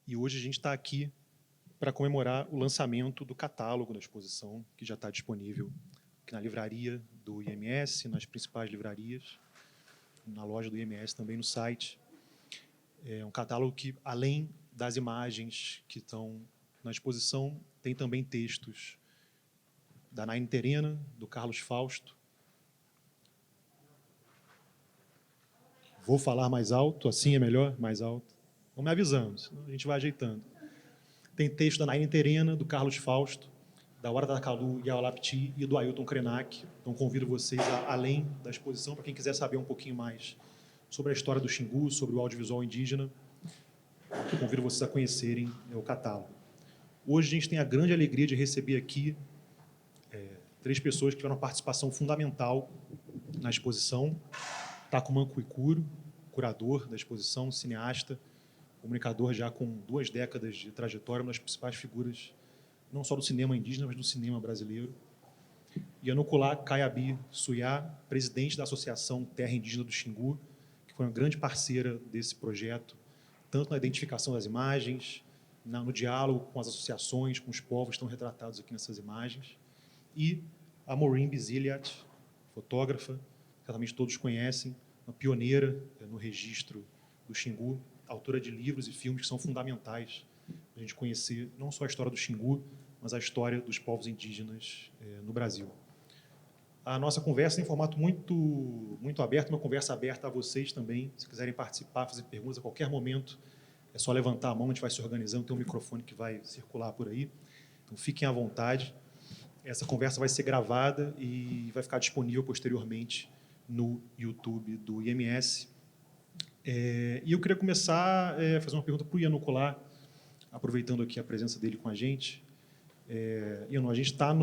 E hoje a gente está aqui para comemorar o lançamento do catálogo da exposição, que já está disponível aqui na livraria do IMS, nas principais livrarias, na loja do IMS, também no site. É um catálogo que, além das imagens que estão na exposição, tem também textos da Naine Terena, do Carlos Fausto. Vou falar mais alto, assim é melhor? Mais alto. Vão me avisando, senão a gente vai ajeitando. Tem texto da Naine Terena, do Carlos Fausto, da Hora da Kalu Yaolapti e do Ailton Krenak. Então, convido vocês, além da exposição, para quem quiser saber um pouquinho mais sobre a história do Xingu, sobre o audiovisual indígena, eu convido vocês a conhecerem o catálogo. Hoje a gente tem a grande alegria de receber aqui 3 pessoas que tiveram uma participação fundamental na exposição. Takuman Kuikuro, curador da exposição, cineasta, comunicador já com 2 décadas de trajetória, uma das principais figuras, não só do cinema indígena, mas do cinema brasileiro. Yanukulá Kayabi Suyá, presidente da Associação Terra Indígena do Xingu, que foi uma grande parceira desse projeto, tanto na identificação das imagens, no diálogo com as associações, com os povos que estão retratados aqui nessas imagens. E a Maureen Biziliat, fotógrafa, certamente todos conhecem, uma pioneira no registro do Xingu, autora de livros e filmes que são fundamentais para a gente conhecer não só a história do Xingu, mas a história dos povos indígenas no Brasil. A nossa conversa é em formato muito aberto, uma conversa aberta a vocês também. Se quiserem participar, fazer perguntas a qualquer momento, é só levantar a mão, a gente vai se organizando, tem um microfone que vai circular por aí. Então, fiquem à vontade. Essa conversa vai ser gravada e vai ficar disponível posteriormente no YouTube do IMS. E eu queria começar a fazer uma pergunta para o Yanukulá, aproveitando aqui a presença dele com a gente. Yanu, a gente está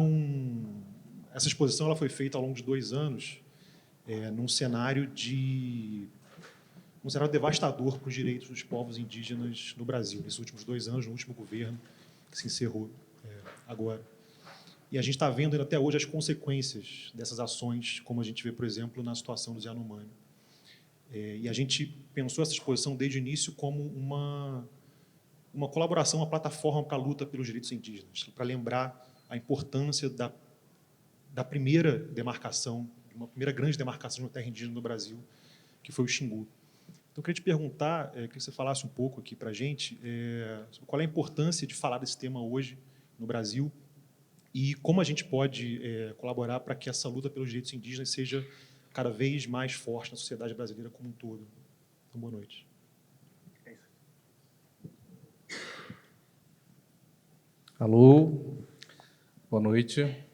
Essa exposição ela foi feita ao longo de 2 anos, num cenário devastador para os direitos dos povos indígenas no Brasil, nesses últimos 2 anos, no último governo, que se encerrou agora. E a gente está vendo até hoje as consequências dessas ações, como a gente vê, por exemplo, na situação dos Yanomami. E a gente pensou essa exposição desde o início como uma colaboração, uma plataforma para a luta pelos direitos indígenas, para lembrar a importância da primeira demarcação, uma primeira grande demarcação de uma terra indígena no Brasil, que foi o Xingu. Então, eu queria te perguntar, que você falasse um pouco aqui para a gente, sobre qual é a importância de falar desse tema hoje no Brasil e como a gente pode colaborar para que essa luta pelos direitos indígenas seja cada vez mais forte na sociedade brasileira como um todo. Então, boa noite. Alô, boa noite.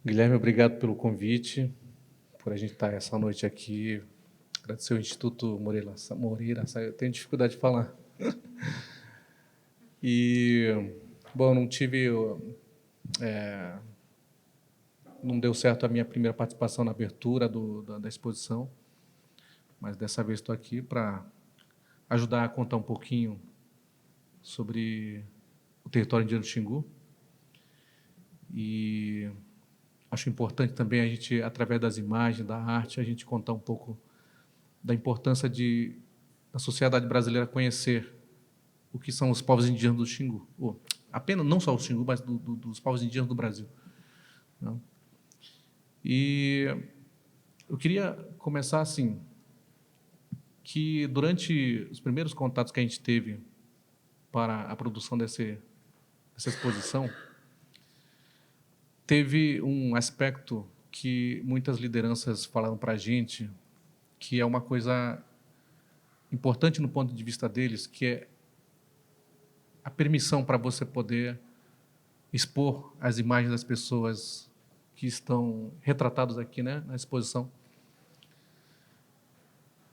Guilherme, obrigado pelo convite, por a gente estar essa noite aqui. Agradecer ao Instituto Moreira, eu tenho dificuldade de falar. Bom, não deu certo a minha primeira participação na abertura da exposição, mas dessa vez estou aqui para ajudar a contar um pouquinho sobre o território indígena do Xingu. E acho importante também a gente, através das imagens, da arte, a gente contar um pouco da importância da sociedade brasileira conhecer o que são os povos indígenas do Xingu. Apenas, não só o Xingu, mas dos povos indígenas do Brasil. Não? E eu queria começar assim, que durante os primeiros contatos que a gente teve para a produção dessa exposição, teve um aspecto que muitas lideranças falaram para a gente, que é uma coisa importante no ponto de vista deles, que é a permissão para você poder expor as imagens das pessoas que estão retratadas aqui, né, na exposição.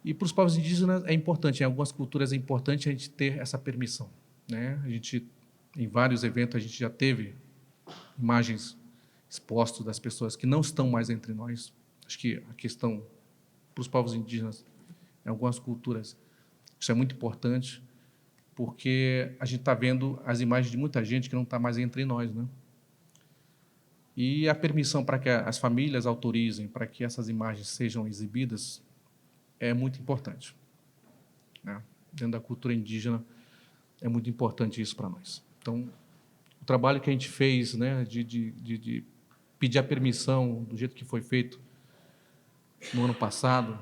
E para os povos indígenas é importante, em algumas culturas é importante a gente ter essa permissão, né? A gente, em vários eventos, a gente já teve imagens expostas das pessoas que não estão mais entre nós. Acho que a questão para os povos indígenas, em algumas culturas, isso é muito importante, porque a gente está vendo as imagens de muita gente que não está mais entre nós, né? E a permissão para que as famílias autorizem para que essas imagens sejam exibidas é muito importante, né? dentro da cultura indígena, é muito importante isso para nós. Então, o trabalho que a gente fez, né, de pedir a permissão do jeito que foi feito no ano passado,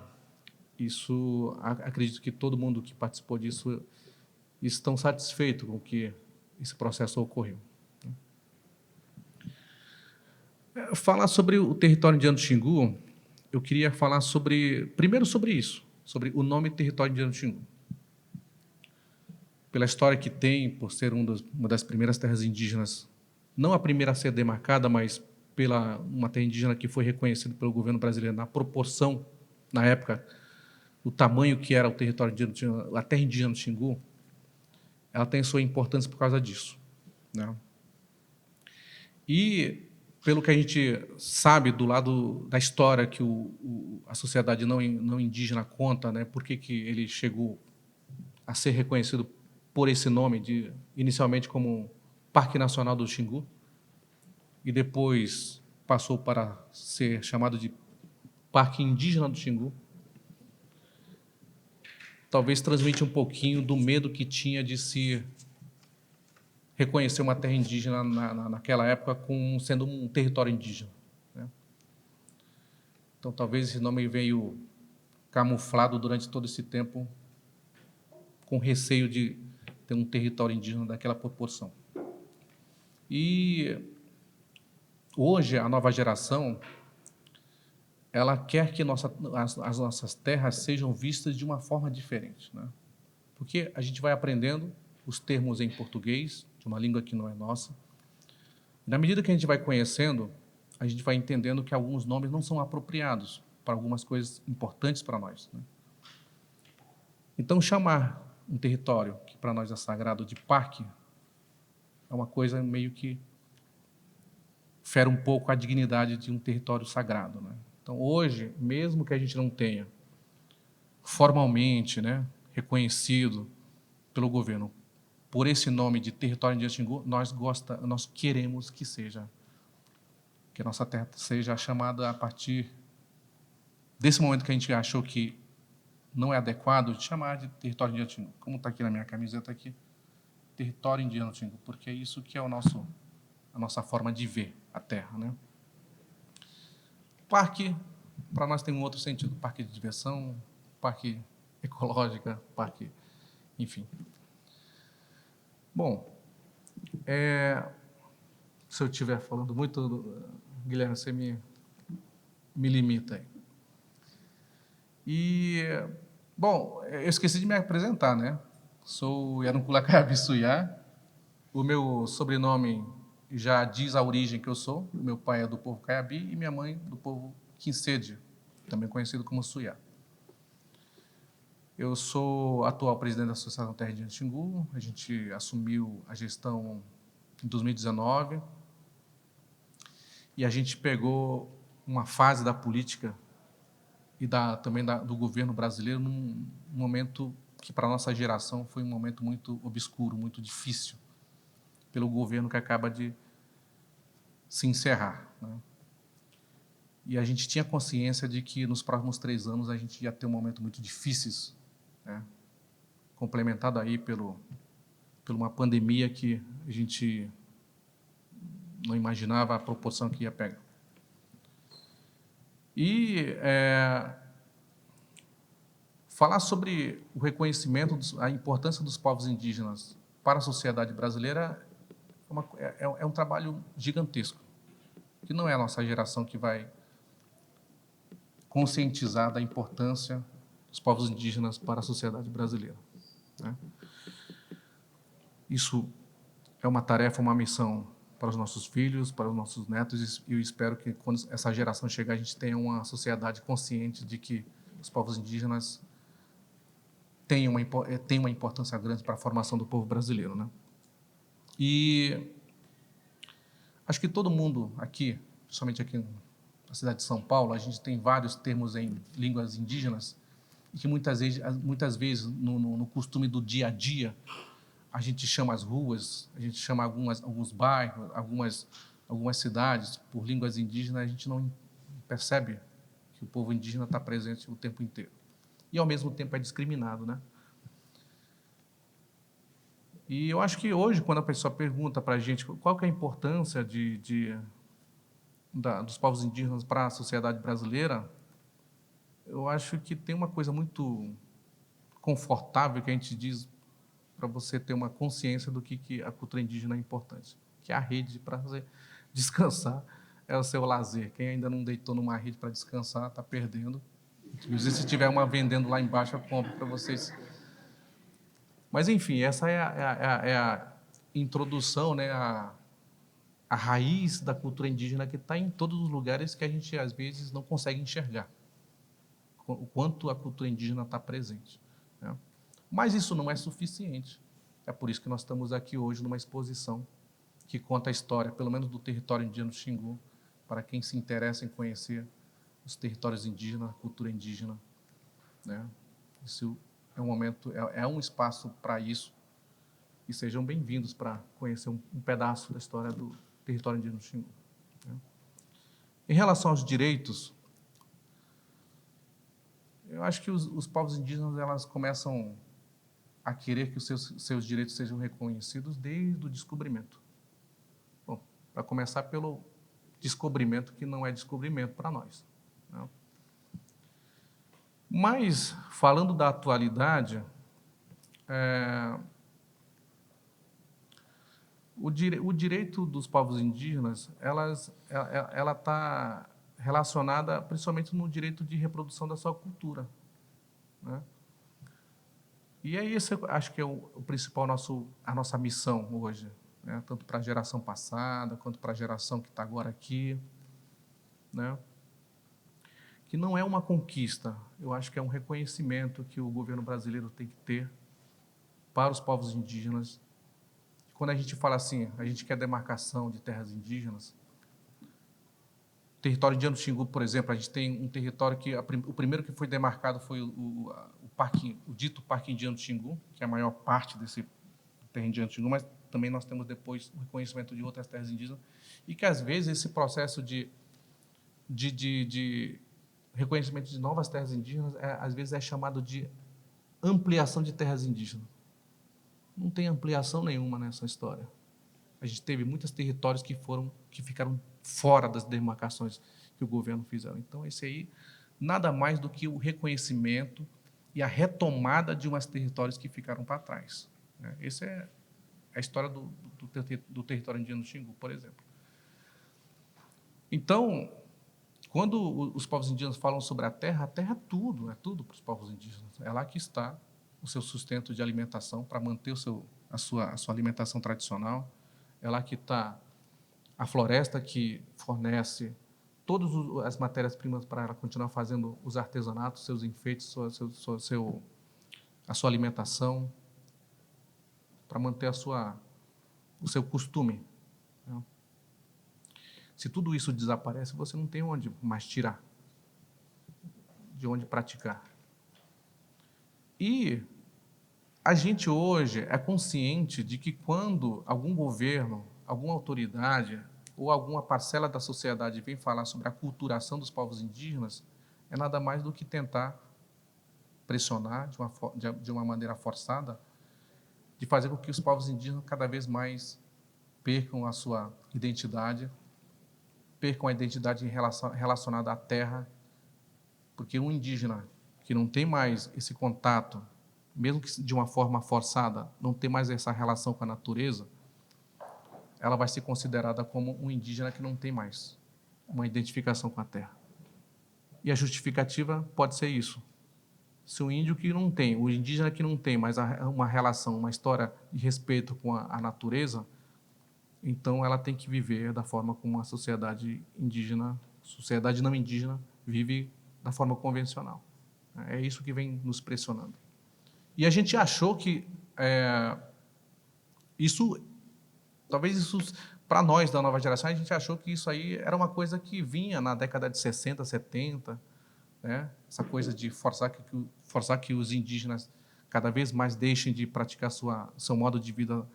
isso, acredito que todo mundo que participou disso estão satisfeitos com que esse processo ocorreu. Falar sobre o território indiano Xingu, eu queria falar primeiro sobre isso, sobre o nome território indiano Xingu. Pela história que tem, por ser uma das primeiras terras indígenas, não a primeira a ser demarcada, mas pela uma terra indígena que foi reconhecida pelo governo brasileiro na proporção, na época, o tamanho que era o território indígena, a terra indígena do Xingu, ela tem sua importância por causa disso, né? E, pelo que a gente sabe do lado da história que a sociedade não indígena conta, né, por que ele chegou a ser reconhecido por esse nome, inicialmente como Parque Nacional do Xingu, e depois passou para ser chamado de Parque Indígena do Xingu, talvez transmite um pouquinho do medo que tinha de se reconhecer uma terra indígena naquela época sendo um território indígena, né? Então, talvez esse nome veio camuflado durante todo esse tempo com receio de ter um território indígena daquela proporção. E hoje, a nova geração, ela quer que as nossas terras sejam vistas de uma forma diferente, né? Porque a gente vai aprendendo os termos em português, de uma língua que não é nossa. E, na medida que a gente vai conhecendo, a gente vai entendendo que alguns nomes não são apropriados para algumas coisas importantes para nós, né? Então, chamar um território que para nós é sagrado de parque é uma coisa meio que fere um pouco a dignidade de um território sagrado, né? Então, hoje, mesmo que a gente não tenha formalmente, né, reconhecido pelo governo por esse nome de território indígena Xingu, nós queremos que a nossa terra seja chamada a partir desse momento que a gente achou que não é adequado de chamar de território indígena Xingu, como está aqui na minha camiseta aqui, território indígena Xingu, porque é isso que é a nossa forma de ver a terra, né? Parque, para nós tem um outro sentido, parque de diversão, parque ecológico, parque, enfim. Bom, se eu estiver falando muito, Guilherme, você me limita aí. E, bom, eu esqueci de me apresentar, né? Sou Yaruncula Caiabi Suyá. O meu sobrenome já diz a origem que eu sou. O meu pai é do povo Caiabi e minha mãe do povo Quincede, também conhecido como Suyá. Eu sou atual presidente da Associação Terra Indígena Xingu. A gente assumiu a gestão em 2019 e a gente pegou uma fase da política e também do governo brasileiro num momento que para a nossa geração foi um momento muito obscuro, muito difícil, pelo governo que acaba de se encerrar, né? E a gente tinha consciência de que nos próximos 3 anos a gente ia ter um momento muito difícil, né? Complementado aí por uma pandemia que a gente não imaginava a proporção que ia pegar. E falar sobre o reconhecimento, a importância dos povos indígenas para a sociedade brasileira é um trabalho gigantesco, que não é a nossa geração que vai conscientizar da importância dos povos indígenas para a sociedade brasileira, né? Isso é uma tarefa, uma missão para os nossos filhos, para os nossos netos, e eu espero que, quando essa geração chegar, a gente tenha uma sociedade consciente de que os povos indígenas têm uma importância grande para a formação do povo brasileiro, né? E acho que todo mundo aqui, principalmente aqui na cidade de São Paulo, a gente tem vários termos em línguas indígenas e que muitas vezes no costume do dia a dia, a gente chama as ruas, a gente chama alguns bairros, algumas cidades por línguas indígenas, a gente não percebe que o povo indígena está presente o tempo inteiro. E, ao mesmo tempo, é discriminado, né? E eu acho que hoje, quando a pessoa pergunta para a gente qual que é a importância dos povos indígenas para a sociedade brasileira, eu acho que tem uma coisa muito confortável que a gente diz para você ter uma consciência do que a cultura indígena é importante, que é a rede para você descansar, é o seu lazer. Quem ainda não deitou numa rede para descansar está perdendo. Inclusive, se tiver uma vendendo lá embaixo, eu compro para vocês. Mas, enfim, essa é a introdução, né, a raiz da cultura indígena que está em todos os lugares que a gente, às vezes, não consegue enxergar o quanto a cultura indígena está presente, né? Mas isso não é suficiente. É por isso que nós estamos aqui hoje numa exposição que conta a história, pelo menos do território indígena do Xingu, para quem se interessa em conhecer os territórios indígenas, a cultura indígena, né? Isso é um momento, é um espaço para isso. E sejam bem-vindos para conhecer um pedaço da história do território indígena do Xingu, né? Em relação aos direitos, eu acho que os povos indígenas elas começam a querer que os seus direitos sejam reconhecidos desde o descobrimento. Bom, para começar pelo descobrimento que não é descobrimento para nós, né? Mas, falando da atualidade, o direito dos povos indígenas, ela está relacionada principalmente no direito de reprodução da sua cultura, né? E é isso, eu acho que é o principal a nossa missão hoje, né? Tanto para a geração passada quanto para a geração que está agora aqui, né? Que não é uma conquista, eu acho que é um reconhecimento que o governo brasileiro tem que ter para os povos indígenas. Quando a gente fala assim, a gente quer demarcação de terras indígenas, o território indiano do Xingu, por exemplo, a gente tem um território que o primeiro que foi demarcado foi o dito Parque Indiano do Xingu, que é a maior parte desse terra indiano do Xingu, mas também nós temos depois o reconhecimento de outras terras indígenas, e que às vezes esse processo de reconhecimento de novas terras indígenas, às vezes é chamado de ampliação de terras indígenas. Não tem ampliação nenhuma nessa história. A gente teve muitos territórios que ficaram fora das demarcações que o governo fizeram. Então, esse aí, nada mais do que o reconhecimento e a retomada de uns territórios que ficaram para trás, né? Essa é a história do território indiano do Xingu, por exemplo. Então, quando os povos indígenas falam sobre a terra é tudo para os povos indígenas. É lá que está o seu sustento de alimentação para manter a sua alimentação tradicional. É lá que está a floresta que fornece todas as matérias-primas para ela continuar fazendo os artesanatos, seus enfeites, a sua alimentação, para manter o seu costume, né? Se tudo isso desaparece, você não tem onde mais tirar, de onde praticar. E a gente hoje é consciente de que quando algum governo, alguma autoridade ou alguma parcela da sociedade vem falar sobre a aculturação dos povos indígenas, é nada mais do que tentar pressionar de uma maneira forçada, de fazer com que os povos indígenas cada vez mais percam a sua identidade, percam a identidade relacionada à terra, porque um indígena que não tem mais esse contato, mesmo que de uma forma forçada, não tem mais essa relação com a natureza, ela vai ser considerada como um indígena que não tem mais uma identificação com a terra. E a justificativa pode ser isso. Se o índio que não tem, o indígena que não tem mais uma relação, uma história de respeito com a natureza, então ela tem que viver da forma como a sociedade indígena, sociedade não indígena, vive da forma convencional. É isso que vem nos pressionando. E a gente achou que talvez isso, para nós da nova geração, a gente achou que isso aí era uma coisa que vinha na década de 60, 70, né? Essa coisa de forçar que os indígenas cada vez mais deixem de praticar seu modo de vida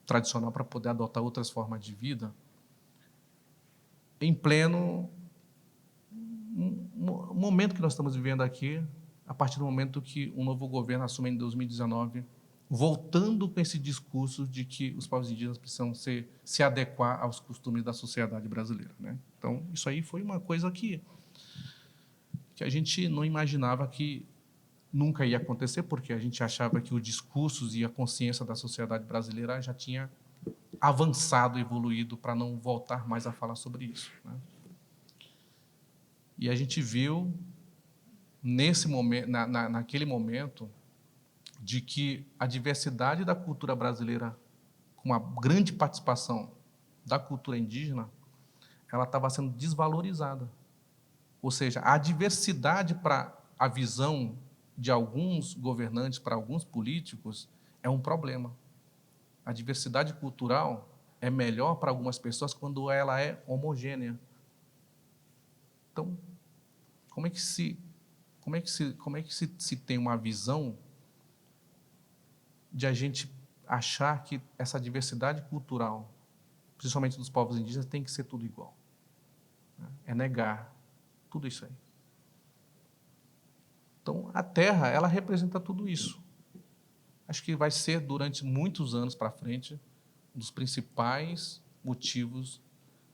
tradicional para poder adotar outras formas de vida, em pleno momento que nós estamos vivendo aqui, a partir do momento que um novo governo assume em 2019 voltando com esse discurso de que os povos indígenas precisam se adequar aos costumes da sociedade brasileira, né? Então, isso aí foi uma coisa que a gente não imaginava que nunca ia acontecer, porque a gente achava que os discursos e a consciência da sociedade brasileira já tinha avançado, evoluído, para não voltar mais a falar sobre isso, né? E a gente viu, nesse momento, naquele momento, de que a diversidade da cultura brasileira, com uma grande participação da cultura indígena, ela estava sendo desvalorizada. Ou seja, a diversidade para a visão de alguns governantes, para alguns políticos, é um problema. A diversidade cultural é melhor para algumas pessoas quando ela é homogênea. Então, como é que se tem uma visão de a gente achar que essa diversidade cultural, principalmente dos povos indígenas, tem que ser tudo igual? É negar tudo isso aí. Então, a terra, ela representa tudo isso. Acho que vai ser, durante muitos anos para frente, um dos principais motivos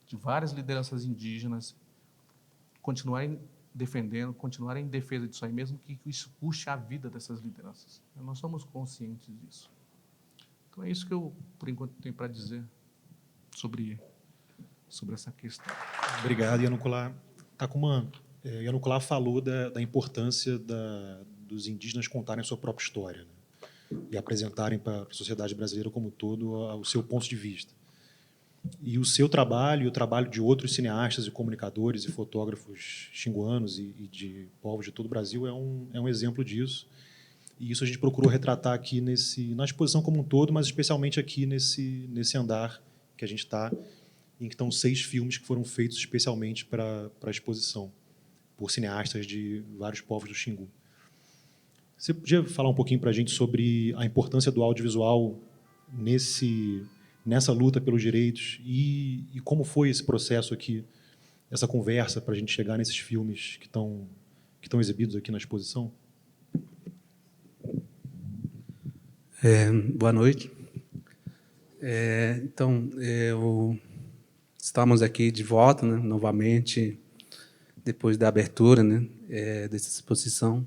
de várias lideranças indígenas continuarem defendendo, continuarem em defesa disso aí, mesmo que isso custe a vida dessas lideranças. Nós somos conscientes disso. Então, é isso que eu, por enquanto, tenho para dizer sobre essa questão. Obrigado, Yanucolá. Yanucolá falou da importância dos indígenas contarem a sua própria história, né? E apresentarem para a sociedade brasileira como um todo o seu ponto de vista. E o seu trabalho e o trabalho de outros cineastas e comunicadores e fotógrafos xinguanos e de povos de todo o Brasil é um exemplo disso. E isso a gente procurou retratar aqui na exposição como um todo, mas especialmente aqui nesse andar que a gente está, em que estão 6 filmes que foram feitos especialmente para a exposição, por cineastas de vários povos do Xingu. Você podia falar um pouquinho para a gente sobre a importância do audiovisual nessa luta pelos direitos e como foi esse processo aqui, essa conversa para a gente chegar nesses filmes que estão exibidos aqui na exposição? Boa noite. Então, estamos aqui de volta, né, novamente, depois da abertura, né, dessa exposição.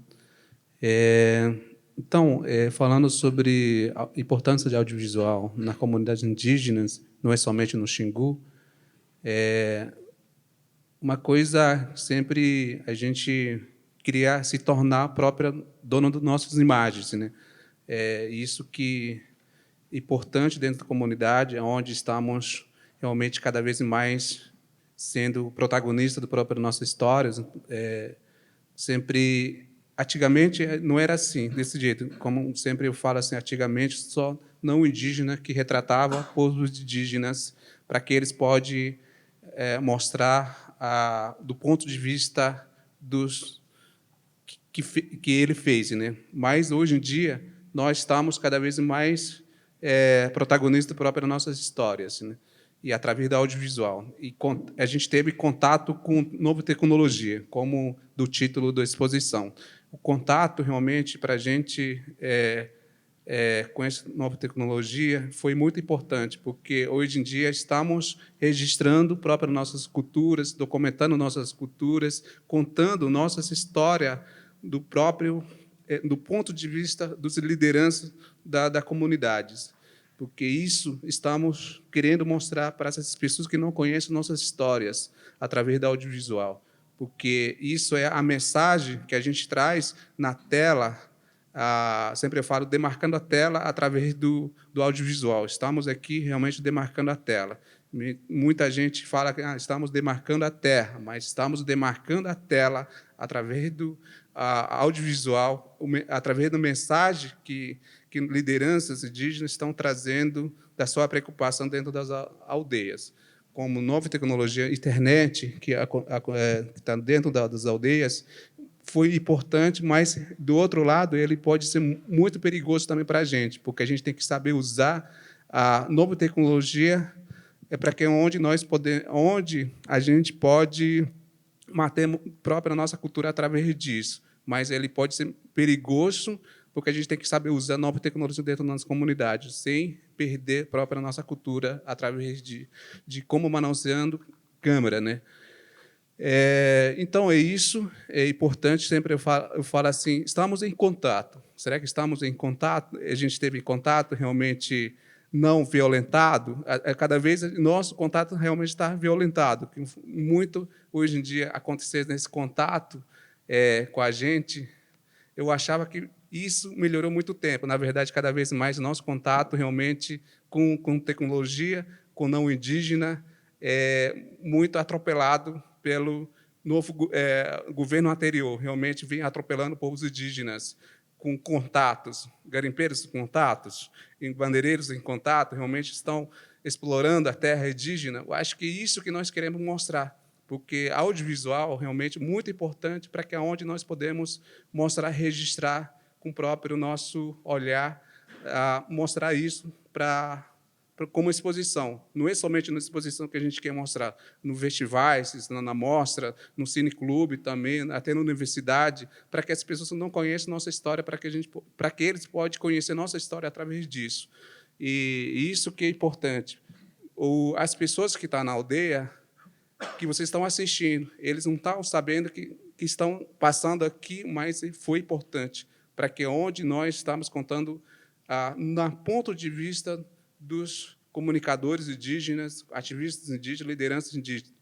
Então, falando sobre a importância de audiovisual na comunidade indígena, não é somente no Xingu, uma coisa sempre a gente queria se tornar própria dona das nossas imagens, né? Isso que é importante dentro da comunidade, onde estamos realmente cada vez mais sendo protagonistas da própria nossa história. Sempre, antigamente não era assim, desse jeito. Como sempre eu falo assim, antigamente só não indígena que retratava povos indígenas para que eles podem mostrar do ponto de vista dos que ele fez, né? Mas hoje em dia nós estamos cada vez mais protagonistas próprias das nossas histórias, né? E através do audiovisual. E a gente teve contato com nova tecnologia, como do título da exposição. O contato, realmente, para a gente, com essa nova tecnologia, foi muito importante, porque hoje em dia estamos registrando próprias nossas culturas, documentando nossas culturas, contando nossas histórias do ponto de vista das lideranças das comunidades. Porque isso estamos querendo mostrar para essas pessoas que não conhecem nossas histórias, através do audiovisual. Porque isso é a mensagem que a gente traz na tela, sempre eu falo, demarcando a tela através do audiovisual. Estamos aqui realmente demarcando a tela. Muita gente fala que estamos demarcando a terra, mas estamos demarcando a tela através do audiovisual, através da mensagem que lideranças indígenas estão trazendo da sua preocupação dentro das aldeias. Como nova tecnologia, internet, que está dentro das aldeias, foi importante, mas, do outro lado, ele pode ser muito perigoso também para a gente, porque a gente tem que saber usar a nova tecnologia para que onde a gente pode manter própria nossa cultura através disso, mas ele pode ser perigoso porque a gente tem que saber usar nova tecnologia dentro da nossa comunidade, sem perder a própria nossa cultura através de como manuseando câmera, né? Então, é isso. É importante, sempre eu falo assim, estamos em contato. Será que estamos em contato? A gente teve contato realmente não violentado? Cada vez nosso contato realmente está violentado. Muito, hoje em dia, acontecer nesse contato com a gente, eu achava que isso melhorou muito tempo. Na verdade, cada vez mais, nosso contato realmente com tecnologia, com não indígena, é muito atropelado pelo novo governo anterior. Realmente vem atropelando povos indígenas com contatos, garimpeiros com contatos, bandeireiros em contato, realmente estão explorando a terra indígena. Eu acho que é isso que nós queremos mostrar, porque audiovisual realmente muito importante para que aonde nós podemos mostrar, registrar com o próprio nosso olhar, mostrar isso como exposição. Não é somente na exposição que a gente quer mostrar, no festivais, na mostra, no cineclube também, até na universidade, para que as pessoas não conheçam nossa história, para que eles possam conhecer nossa história através disso. E isso que é importante. As pessoas que estão na aldeia, que vocês estão assistindo, eles não estão sabendo que estão passando aqui, mas foi importante, para que onde nós estamos contando, no ponto de vista dos comunicadores indígenas, ativistas indígenas, lideranças indígenas,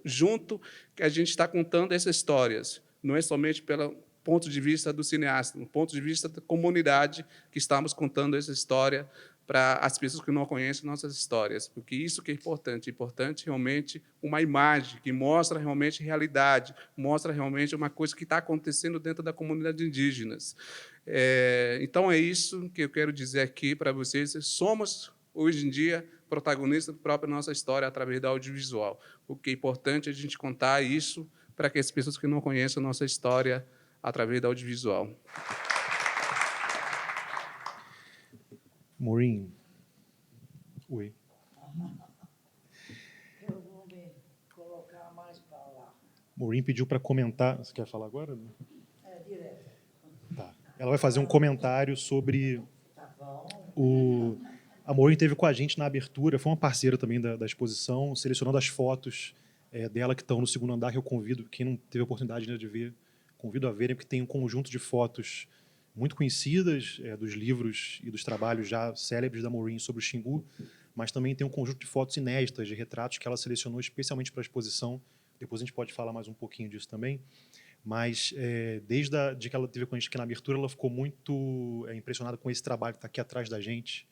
junto que a gente está contando essas histórias, não é somente pelo ponto de vista do cineasta, no ponto de vista da comunidade que estamos contando essa história para as pessoas que não conhecem nossas histórias, porque isso que é importante realmente uma imagem que mostra realmente realidade, mostra realmente uma coisa que está acontecendo dentro da comunidade indígenas. Então, é isso que eu quero dizer aqui para vocês. Somos, hoje em dia, protagonistas da própria nossa história através do audiovisual. O que é importante é a gente contar isso para que as pessoas que não conhecem a nossa história através do audiovisual. Maureen. Oi. Eu vou me colocar mais para lá. Maureen pediu para comentar. Você quer falar agora? Direto. Tá. Ela vai fazer um comentário sobre Tá bom. A Maureen esteve com a gente na abertura, foi uma parceira também da exposição, selecionando as fotos dela que estão no segundo andar, que eu convido, quem não teve a oportunidade, né, de ver, convido a verem, porque tem um conjunto de fotos muito conhecidas dos livros e dos trabalhos já célebres da Maureen sobre o Xingu, mas também tem um conjunto de fotos inéditas, de retratos que ela selecionou especialmente para a exposição. Depois a gente pode falar mais um pouquinho disso também. Mas desde de que ela esteve com a gente aqui na abertura, ela ficou muito impressionada com esse trabalho que está aqui atrás da gente,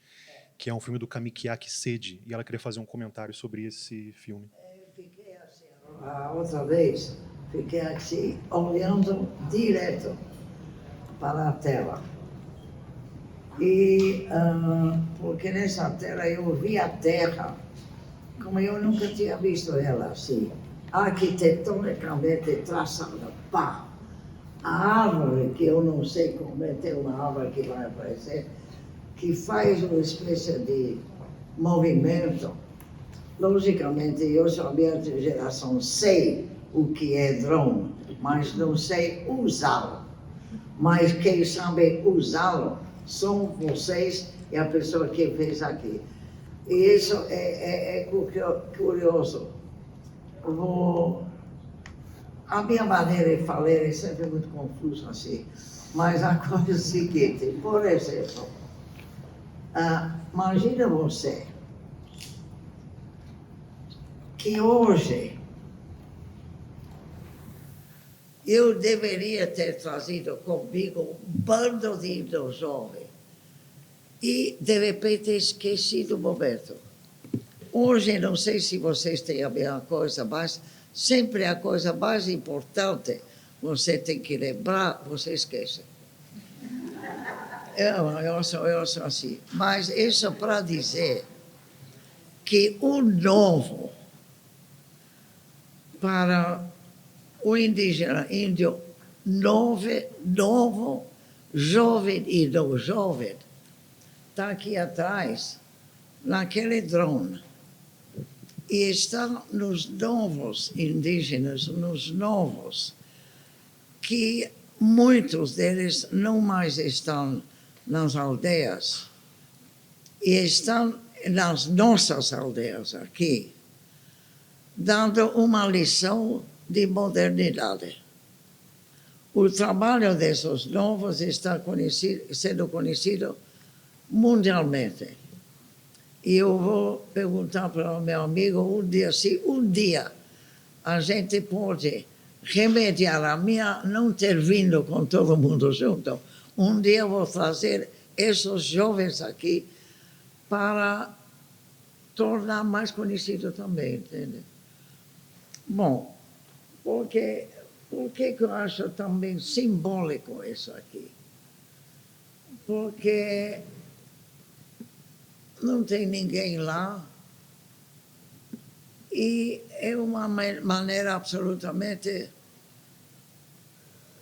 que é um filme do Kamikiaki Sede, e ela queria fazer um comentário sobre esse filme. Eu fiquei assim, a outra vez, fiquei assim, olhando direto para a tela. E porque nessa tela eu vi a terra, como eu nunca tinha visto ela assim, arquitetonicamente traçada. Pá! A árvore, que eu não sei como é, tem uma árvore que vai aparecer, que faz uma espécie de movimento. Logicamente, eu sou a minha geração, sei o que é drone, mas não sei usá-lo. Mas quem sabe usá-lo são vocês e a pessoa que fez aqui. E isso é curioso. A minha maneira de falar é sempre muito confusa assim, mas a coisa é a seguinte, por exemplo, imagina você que hoje eu deveria ter trazido comigo um bando de índios jovens e, de repente, esquecido o momento. Hoje, não sei se vocês têm a mesma coisa, mas sempre a coisa mais importante você tem que lembrar, você esquece. Eu sou assim. Mas isso para dizer que o novo, para o indígena, índio novo, jovem e não jovem, está aqui atrás, naquele drone. E está nos novos indígenas, nos novos, que muitos deles não mais estão nas aldeias e estão nas nossas aldeias aqui, dando uma lição de modernidade. O trabalho desses novos está sendo conhecido mundialmente. E eu vou perguntar para o meu amigo um dia, se um dia a gente pode remediar a minha não ter vindo com todo mundo junto, um dia eu vou trazer esses jovens aqui para tornar mais conhecido também, entende? Bom, por que eu acho também simbólico isso aqui? Porque não tem ninguém lá e é uma maneira absolutamente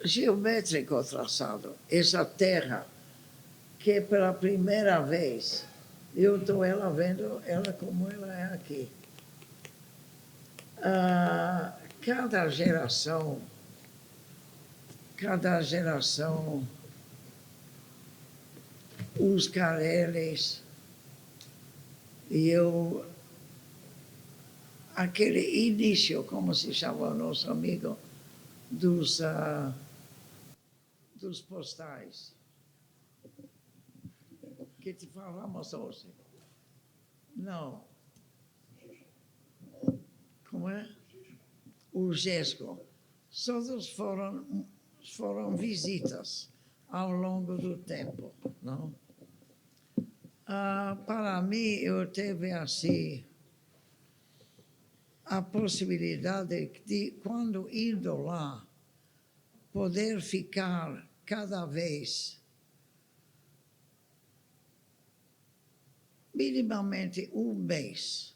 geométrica o traçado. Essa terra que pela primeira vez eu estou vendo ela como ela é aqui. Cada geração, os Careles, e aquele início, como se chama o nosso amigo, dos postais, que te falamos hoje. Não. Como é? O GESCO. Todos foram visitas ao longo do tempo, não? Para mim, eu tive assim a possibilidade de, quando indo lá, poder ficar cada vez minimamente um mês.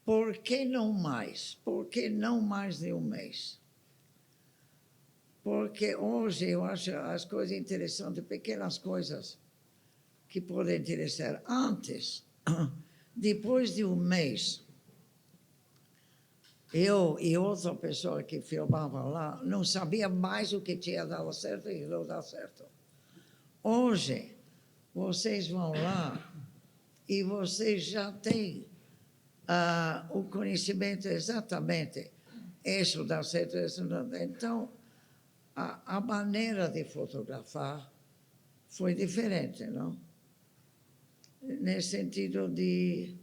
Por que não mais? Por que não mais de um mês? Porque hoje eu acho as coisas interessantes, pequenas coisas que podem interessar. Antes, depois de um mês, eu e outra pessoa que filmava lá não sabia mais o que tinha dado certo e não dá certo. Hoje, vocês vão lá e vocês já têm o conhecimento exatamente. Isso dá certo, isso não dá. Então, a maneira de fotografar foi diferente, não? Nesse sentido de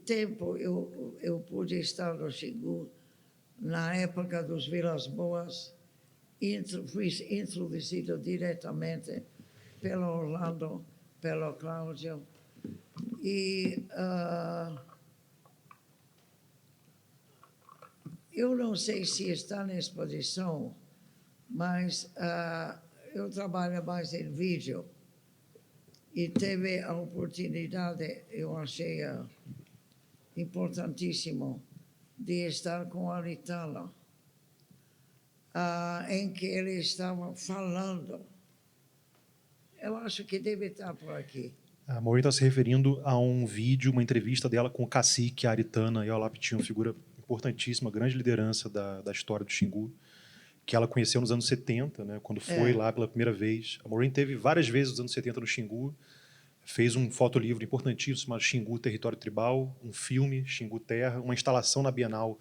tempo, eu pude estar no Xingu na época dos Vilas Boas, fui introduzido diretamente pelo Orlando, pelo Cláudio, e eu não sei se está na exposição, mas eu trabalho mais em vídeo e teve a oportunidade, eu achei importantíssimo, de estar com a Aritana, em que ele estava falando. Eu acho que deve estar por aqui. A Maureen está se referindo a um vídeo, uma entrevista dela com o cacique, a Aritana Yaulapiti, uma figura importantíssima, grande liderança da história do Xingu, que ela conheceu nos anos 70, né, quando foi lá pela primeira vez. A Maureen teve várias vezes nos anos 70 no Xingu, fez um fotolivro importantíssimo chamado Xingu Território Tribal, um filme, Xingu Terra, uma instalação na Bienal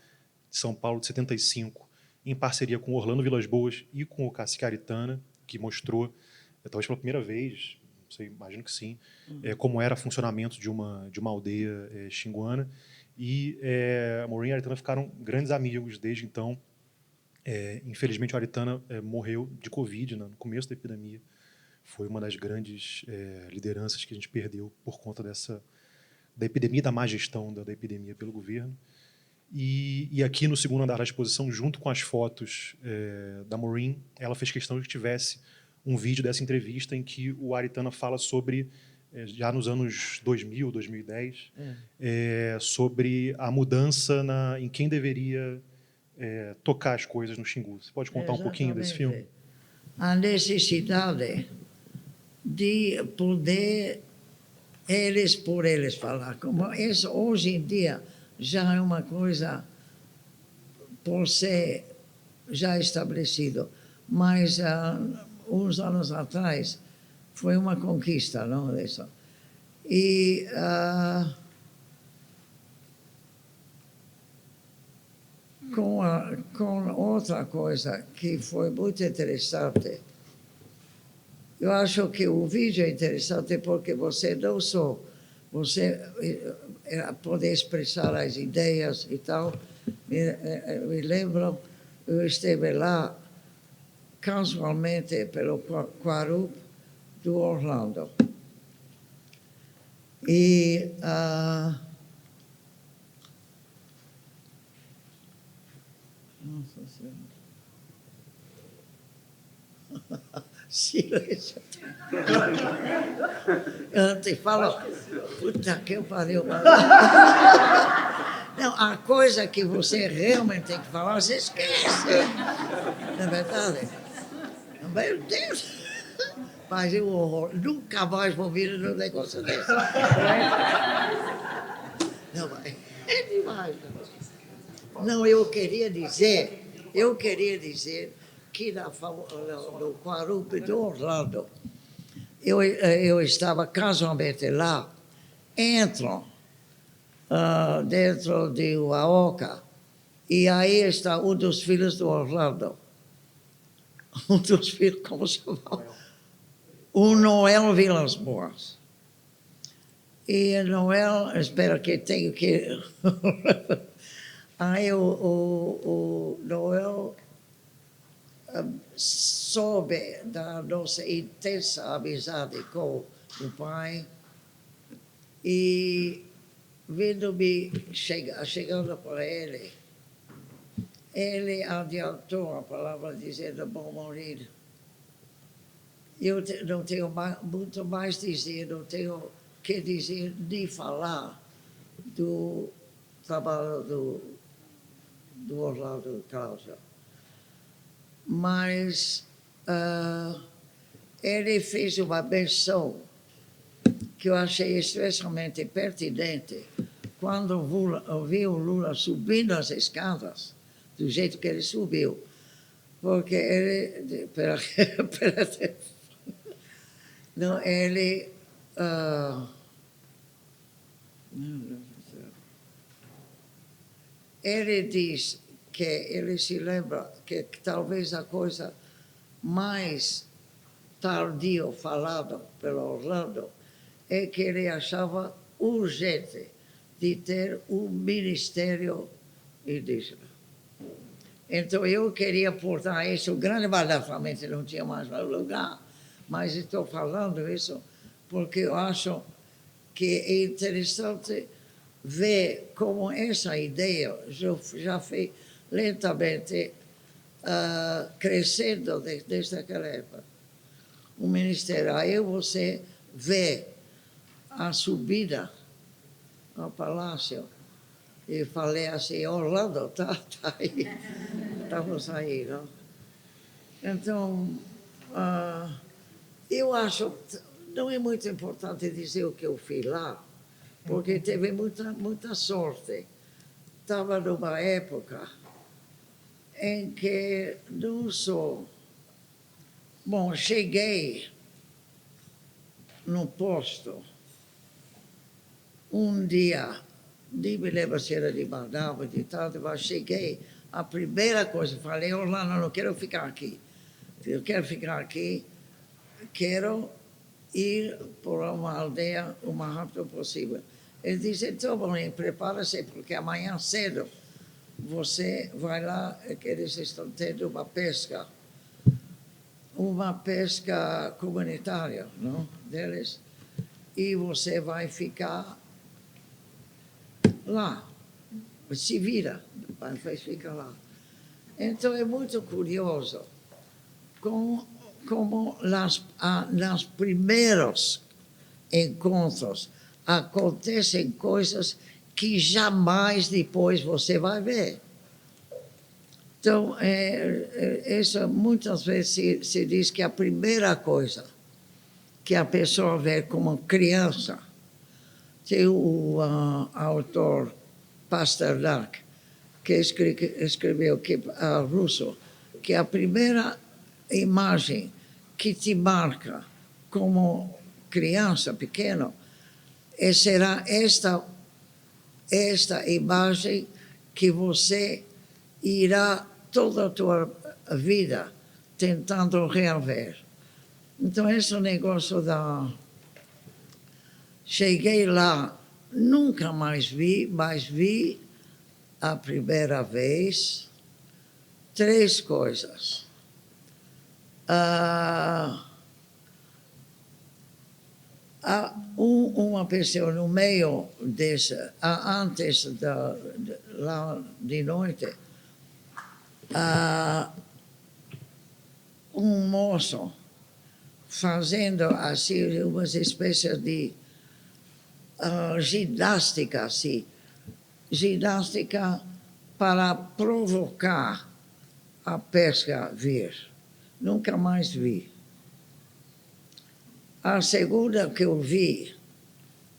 de São Paulo de 75, em parceria com Orlando Vilas Boas e com o cacique Aritana, que mostrou, talvez pela primeira vez, não sei, imagino que sim, como era o funcionamento de uma aldeia xinguana. E a Maureen e a Aritana ficaram grandes amigos desde então. Infelizmente, a Aritana morreu de Covid no começo da epidemia. Foi uma das grandes lideranças que a gente perdeu por conta da epidemia, da má gestão da epidemia pelo governo. E aqui no segundo andar da exposição, junto com as fotos da Maureen, ela fez questão de que tivesse um vídeo dessa entrevista em que o Aritana fala sobre, já nos anos 2000, 2010, sobre a mudança em quem deveria tocar as coisas no Xingu. Você pode contar um pouquinho desse filme? A necessidade de poder eles por eles falar. Como isso hoje em dia já é uma coisa por ser já estabelecido. mas uns anos atrás foi uma conquista, não isso. E com outra coisa que foi muito interessante, eu acho que o vídeo é interessante porque você não só pode expressar as ideias e tal. Me lembro, eu estive lá casualmente pelo Quarup do Orlando. E nossa Senhora. Silêncio. Eu te falo, puta que pariu. Não, a coisa que você realmente tem que falar, você esquece. Não é verdade? Meu Deus. Mas o horror. Nunca mais vou vir num negócio desse. Não, é demais. Não, eu queria dizer que no Quarup do Orlando, eu estava casualmente lá, entro dentro de Uaoka, e aí está um dos filhos do Orlando. Um dos filhos, como se chama? O Noel Vilas Boas. E Noel, espera que tenho que... Aí o Noel soube da nossa intensa amizade com o pai e chegando para ele adiantou a palavra dizendo bom morir. Eu não tenho muito mais a dizer, não tenho que dizer nem falar do trabalho do Orlando Cláudio. Mas ele fez uma menção que eu achei especialmente pertinente quando vi o Lula subindo as escadas, do jeito que ele subiu. Porque ele... Não, ele... ele diz que ele se lembra que talvez a coisa mais tardia falada pelo Orlando é que ele achava urgente de ter um ministério indígena. Então eu queria portar isso, grande basicamente não tinha mais lugar, mas estou falando isso porque eu acho que é interessante ver como essa ideia já foi lentamente crescendo desde aquela época. O ministério, aí você vê a subida ao palácio e falei assim, Orlando, tá aí, estamos aí, não? Então, eu acho, não é muito importante dizer o que eu fiz lá, porque teve muita sorte. Estava numa época em que não só... Bom, cheguei no posto um dia, nem me lembro se era de madrugada, de tarde, mas cheguei, a primeira coisa, falei, Orlando, não quero ficar aqui. Eu quero ficar aqui, quero ir para uma aldeia o mais rápido possível. Ele disse, então, bom, prepara-se, porque amanhã cedo você vai lá, que eles estão tendo uma pesca comunitária, não, deles, e você vai ficar lá, se vira, vai ficar lá. Então é muito curioso como nos primeiros encontros acontecem coisas que jamais depois você vai ver. Então, isso muitas vezes se diz que a primeira coisa que a pessoa vê como criança, tem o autor Pasternak, que escreveu russo, que a primeira imagem que te marca como criança pequena, e será esta imagem que você irá toda a tua vida tentando reaver. Então, esse negócio da... Cheguei lá, nunca mais vi, mas vi a primeira vez 3 coisas. Uma pessoa no meio dessa, antes lá de noite, um moço fazendo assim umas espécies de ginástica, assim, ginástica para provocar a pesca vir. Nunca mais vi. A segunda que eu vi,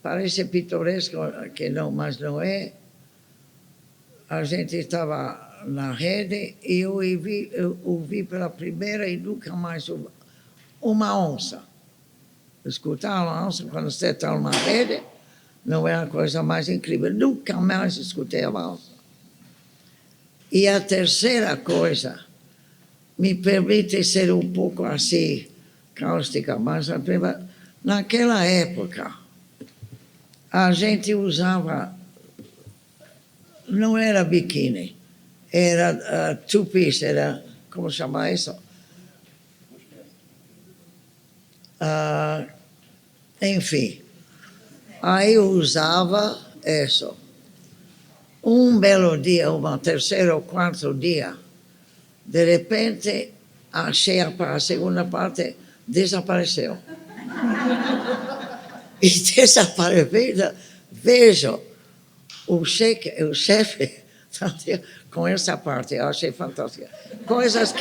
parece pitoresco, que não, mas não é. A gente estava na rede e eu vi pela primeira e nunca mais uma onça. Escutar uma onça quando você está numa rede não é a coisa mais incrível. Nunca mais escutei uma onça. E a terceira coisa, me permite ser um pouco assim, cáustica, mas naquela época a gente usava, não era biquíni, era two-piece, era, como chama isso? Enfim, aí eu usava isso. Um belo dia, um terceiro ou quarto dia, de repente, achei a segunda parte, desapareceu. E desapareceu, vejo o chefe com essa parte, eu achei fantástica. Coisas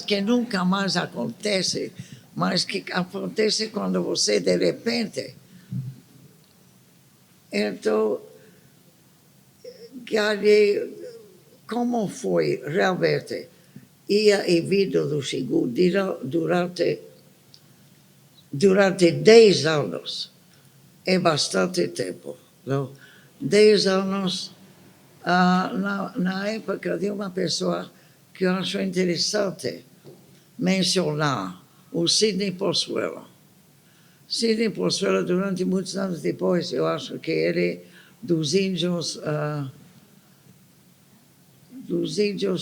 que nunca mais acontecem, mas que acontecem quando você, de repente... Então, como foi realmente? Ia e vindo do Xingu durante 10 anos. É bastante tempo. Não? 10 anos na época de uma pessoa que eu acho interessante mencionar, o Sidney Pozuelo. Sidney Pozuelo, durante muitos anos depois, eu acho que ele, dos índios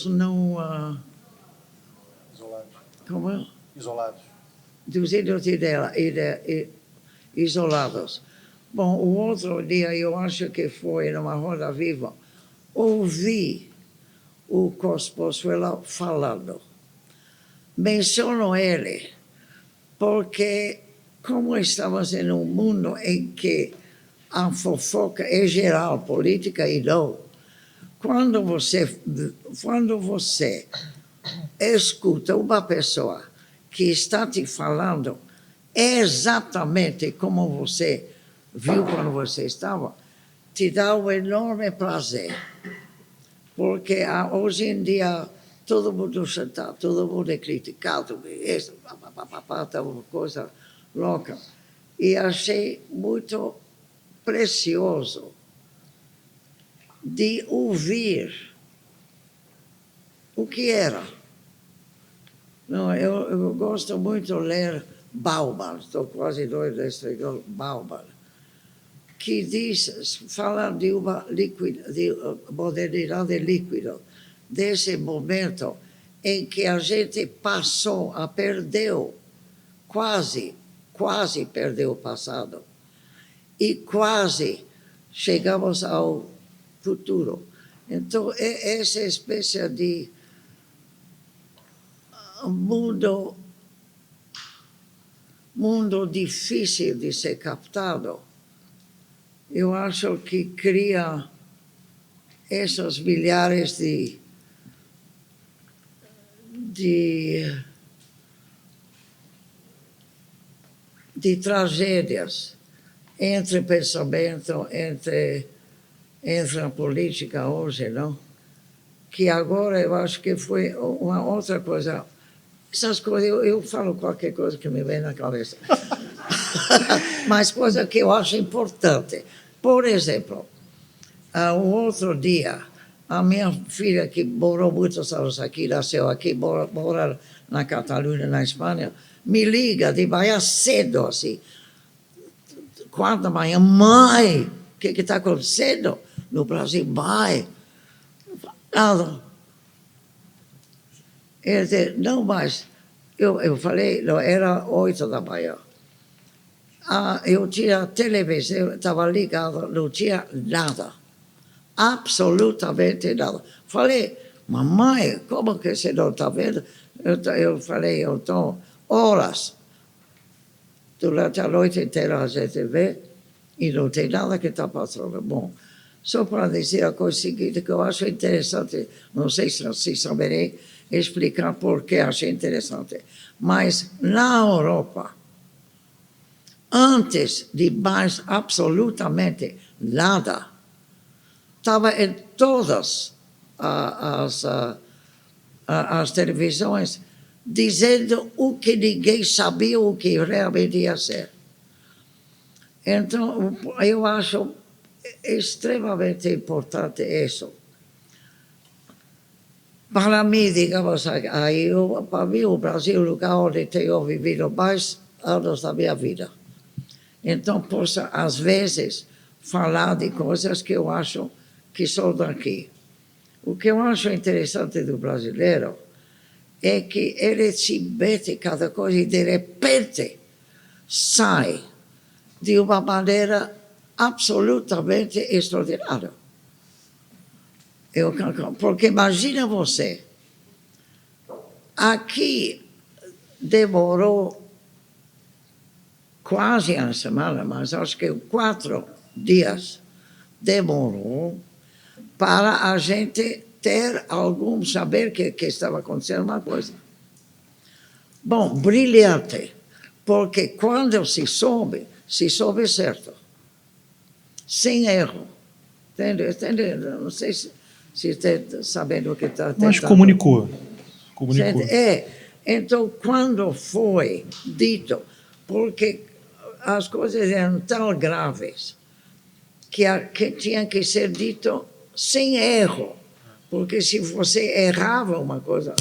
não... Isolados. Como é? Isolados. Dos índios isolados. Bom, o outro dia, eu acho que foi numa roda viva, ouvi o Pozuelo falando. Menciono ele porque, como estamos em um mundo em que a fofoca é geral, política e não, quando você escuta uma pessoa que está te falando exatamente como você viu quando você estava, te dá um enorme prazer. Porque hoje em dia todo mundo está, todo mundo é criticado, isso, tá uma coisa louca. E achei muito precioso de ouvir o que era. Não, eu gosto muito de ler Bauman, estou quase doido desse Bauman, que fala de uma de modernidade líquida, desse momento em que a gente passou, quase perdeu o passado e quase chegamos ao futuro. Então, essa espécie de mundo difícil de ser captado, eu acho que cria esses milhares de tragédias entre pensamento, entre a política hoje, não? Que agora eu acho que foi uma outra coisa Essas coisas, eu falo qualquer coisa que me vem na cabeça. Mas coisa que eu acho importante. Por exemplo, um outro dia, a minha filha, que morou muitos anos aqui, nasceu aqui, mora na Catalunha, na Espanha, me liga de manhã cedo, assim, 4 da manhã, mãe, o que está acontecendo no Brasil? Mãe, nada. Ele disse, não, mas eu falei, não, era 8 da manhã. Eu tinha televisão, estava ligado, não tinha nada. Absolutamente nada. Falei, mamãe, como que você não está vendo? Eu falei, eu estou horas. Durante a noite inteira a gente vê e não tem nada que está passando. Bom, só para dizer a coisa seguinte, que eu acho interessante, não sei se saberei explicar por que achei interessante, mas na Europa, antes de mais absolutamente nada, estava em todas as televisões dizendo o que ninguém sabia o que realmente ia ser. Então, eu acho extremamente importante isso. Para mim, digamos, para mim o Brasil é o lugar onde tenho vivido mais anos da minha vida. Então, posso, às vezes, falar de coisas que eu acho que são daqui. O que eu acho interessante do brasileiro é que ele se mete cada coisa e, de repente, sai de uma maneira absolutamente extraordinária. Porque imagina você, aqui demorou quase uma semana, mas acho que 4 dias demorou para a gente ter algum saber que estava acontecendo uma coisa. Bom, brilhante, porque quando se soube certo, sem erro. Entende? Não sei se está sabendo o que está tentando. Mas comunicou. Então, quando foi dito, porque as coisas eram tão graves que tinha que ser dito sem erro, porque se você errava uma coisa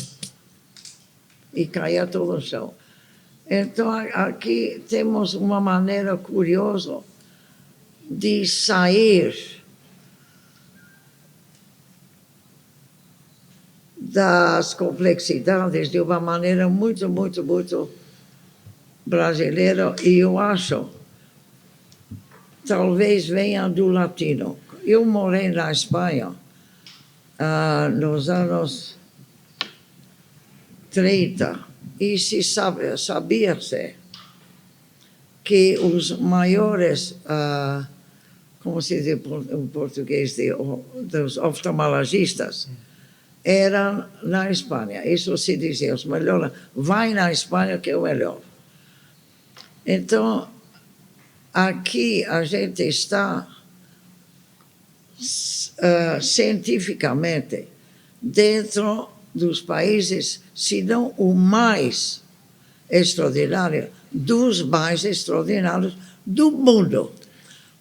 e caía todo no chão. Então, aqui temos uma maneira curiosa de sair das complexidades de uma maneira muito, muito, muito brasileira, e eu acho talvez venha do latino. Eu morei na Espanha nos anos 30 e sabia-se que os maiores, como se diz em português, dos oftalmologistas eram na Espanha. Isso se dizia, os melhores, vai na Espanha que é o melhor. Então, aqui a gente está cientificamente dentro dos países, se não o mais extraordinário, dos mais extraordinários do mundo.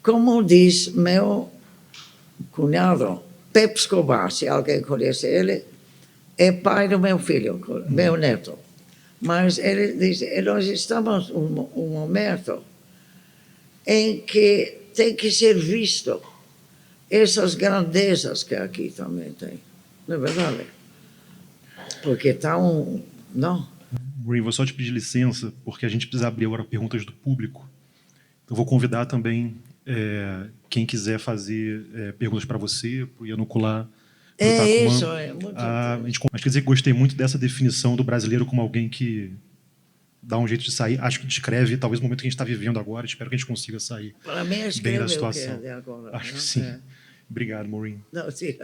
Como diz meu cunhado, Pepe Escobar, se alguém conhece ele, é pai do meu filho, meu neto. Mas ele diz, nós estamos num momento em que tem que ser visto essas grandezas que aqui também tem. Não é verdade? Porque está não? Maureen, vou só te pedir licença, porque a gente precisa abrir agora perguntas do público. Eu vou convidar também quem quiser fazer perguntas para você, para o Yanuculá. Isso, é muito Mas quer dizer que gostei muito dessa definição do brasileiro como alguém que dá um jeito de sair. Acho que descreve talvez o momento que a gente está vivendo agora. Espero que a gente consiga sair para mim, bem da situação. O que é de agora, acho que sim. Obrigado, Maureen. Não, sim.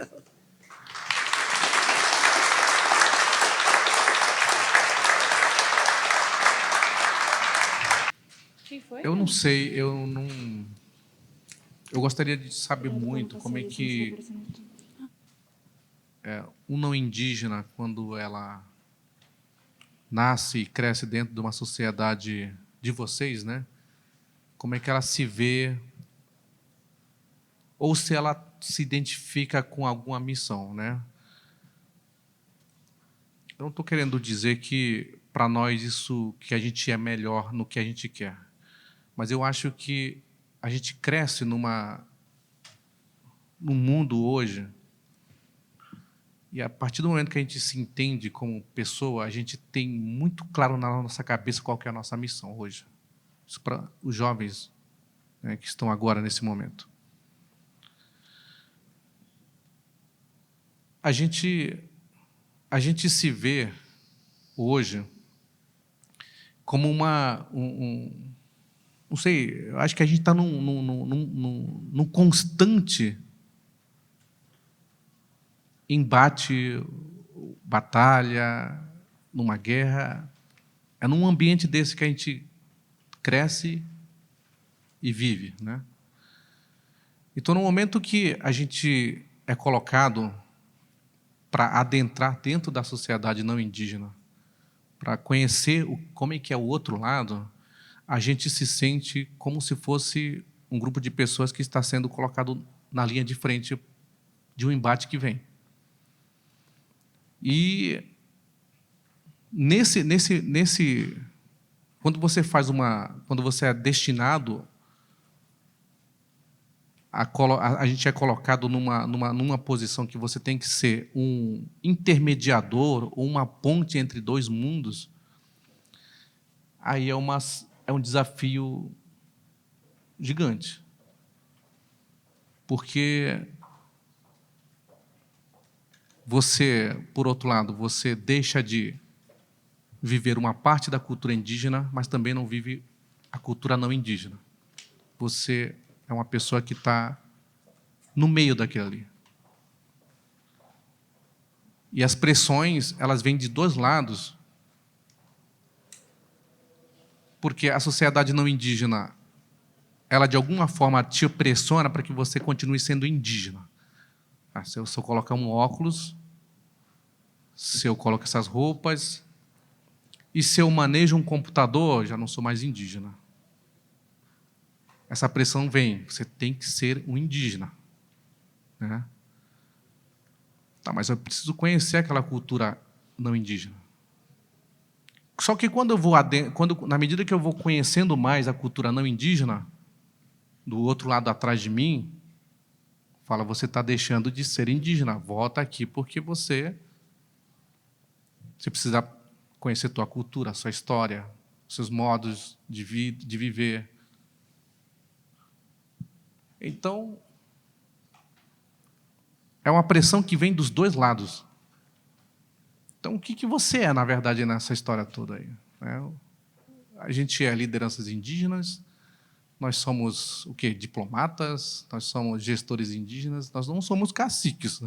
Eu não sei, eu não. Eu gostaria de saber muito como é que um não indígena, quando ela nasce e cresce dentro de uma sociedade de vocês, né? Como é que ela se vê, ou se ela se identifica com alguma missão, né? Eu não estou querendo dizer que, para nós, isso que a gente é melhor no que a gente quer. Mas eu acho que a gente cresce num mundo hoje, e a partir do momento que a gente se entende como pessoa, a gente tem muito claro na nossa cabeça qual que é a nossa missão hoje. Isso para os jovens, né, que estão agora nesse momento. A gente se vê hoje como não sei, eu acho que a gente está num constante embate, batalha, numa guerra. É num ambiente desse que a gente cresce e vive, né? Então, no momento que a gente é colocado para adentrar dentro da sociedade não indígena, para conhecer como é que é o outro lado, a gente se sente como se fosse um grupo de pessoas que está sendo colocado na linha de frente de um embate que vem. E quando você é destinado a gente é colocado numa posição que você tem que ser um intermediador ou uma ponte entre dois mundos, aí é um desafio gigante. Porque você, por outro lado, você deixa de viver uma parte da cultura indígena, mas também não vive a cultura não indígena. Você é uma pessoa que está no meio daquilo ali. E as pressões, elas vêm de dois lados, porque a sociedade não indígena, ela de alguma forma te pressiona para que você continue sendo indígena. Se eu colocar um óculos, se eu coloco essas roupas, e se eu manejo um computador, já não sou mais indígena. Essa pressão vem, você tem que ser um indígena, né? Tá, mas eu preciso conhecer aquela cultura não indígena. Só que na medida que eu vou conhecendo mais a cultura não indígena, do outro lado atrás de mim, fala, você está deixando de ser indígena, volta aqui porque você precisa conhecer tua cultura, sua história, seus modos de viver. Então, é uma pressão que vem dos dois lados. Então, o que você é, na verdade, nessa história toda aí? A gente é lideranças indígenas, nós somos o quê? Diplomatas, nós somos gestores indígenas, nós não somos caciques.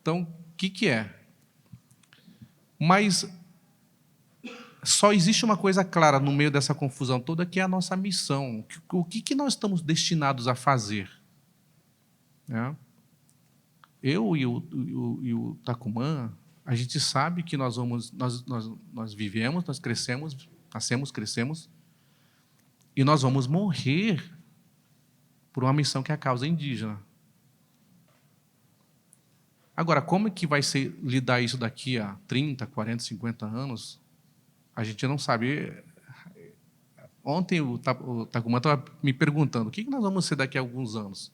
Então, o que é? Mas só existe uma coisa clara no meio dessa confusão toda, que é a nossa missão. O que nós estamos destinados a fazer? Eu e o Tacumã, a gente sabe que nós vivemos, nós crescemos, nascemos, crescemos, e nós vamos morrer por uma missão que é a causa indígena. Agora, como é que vai ser lidar isso daqui a 30, 40, 50 anos? A gente não sabe. Ontem o Tacumã estava me perguntando, o que nós vamos ser daqui a alguns anos?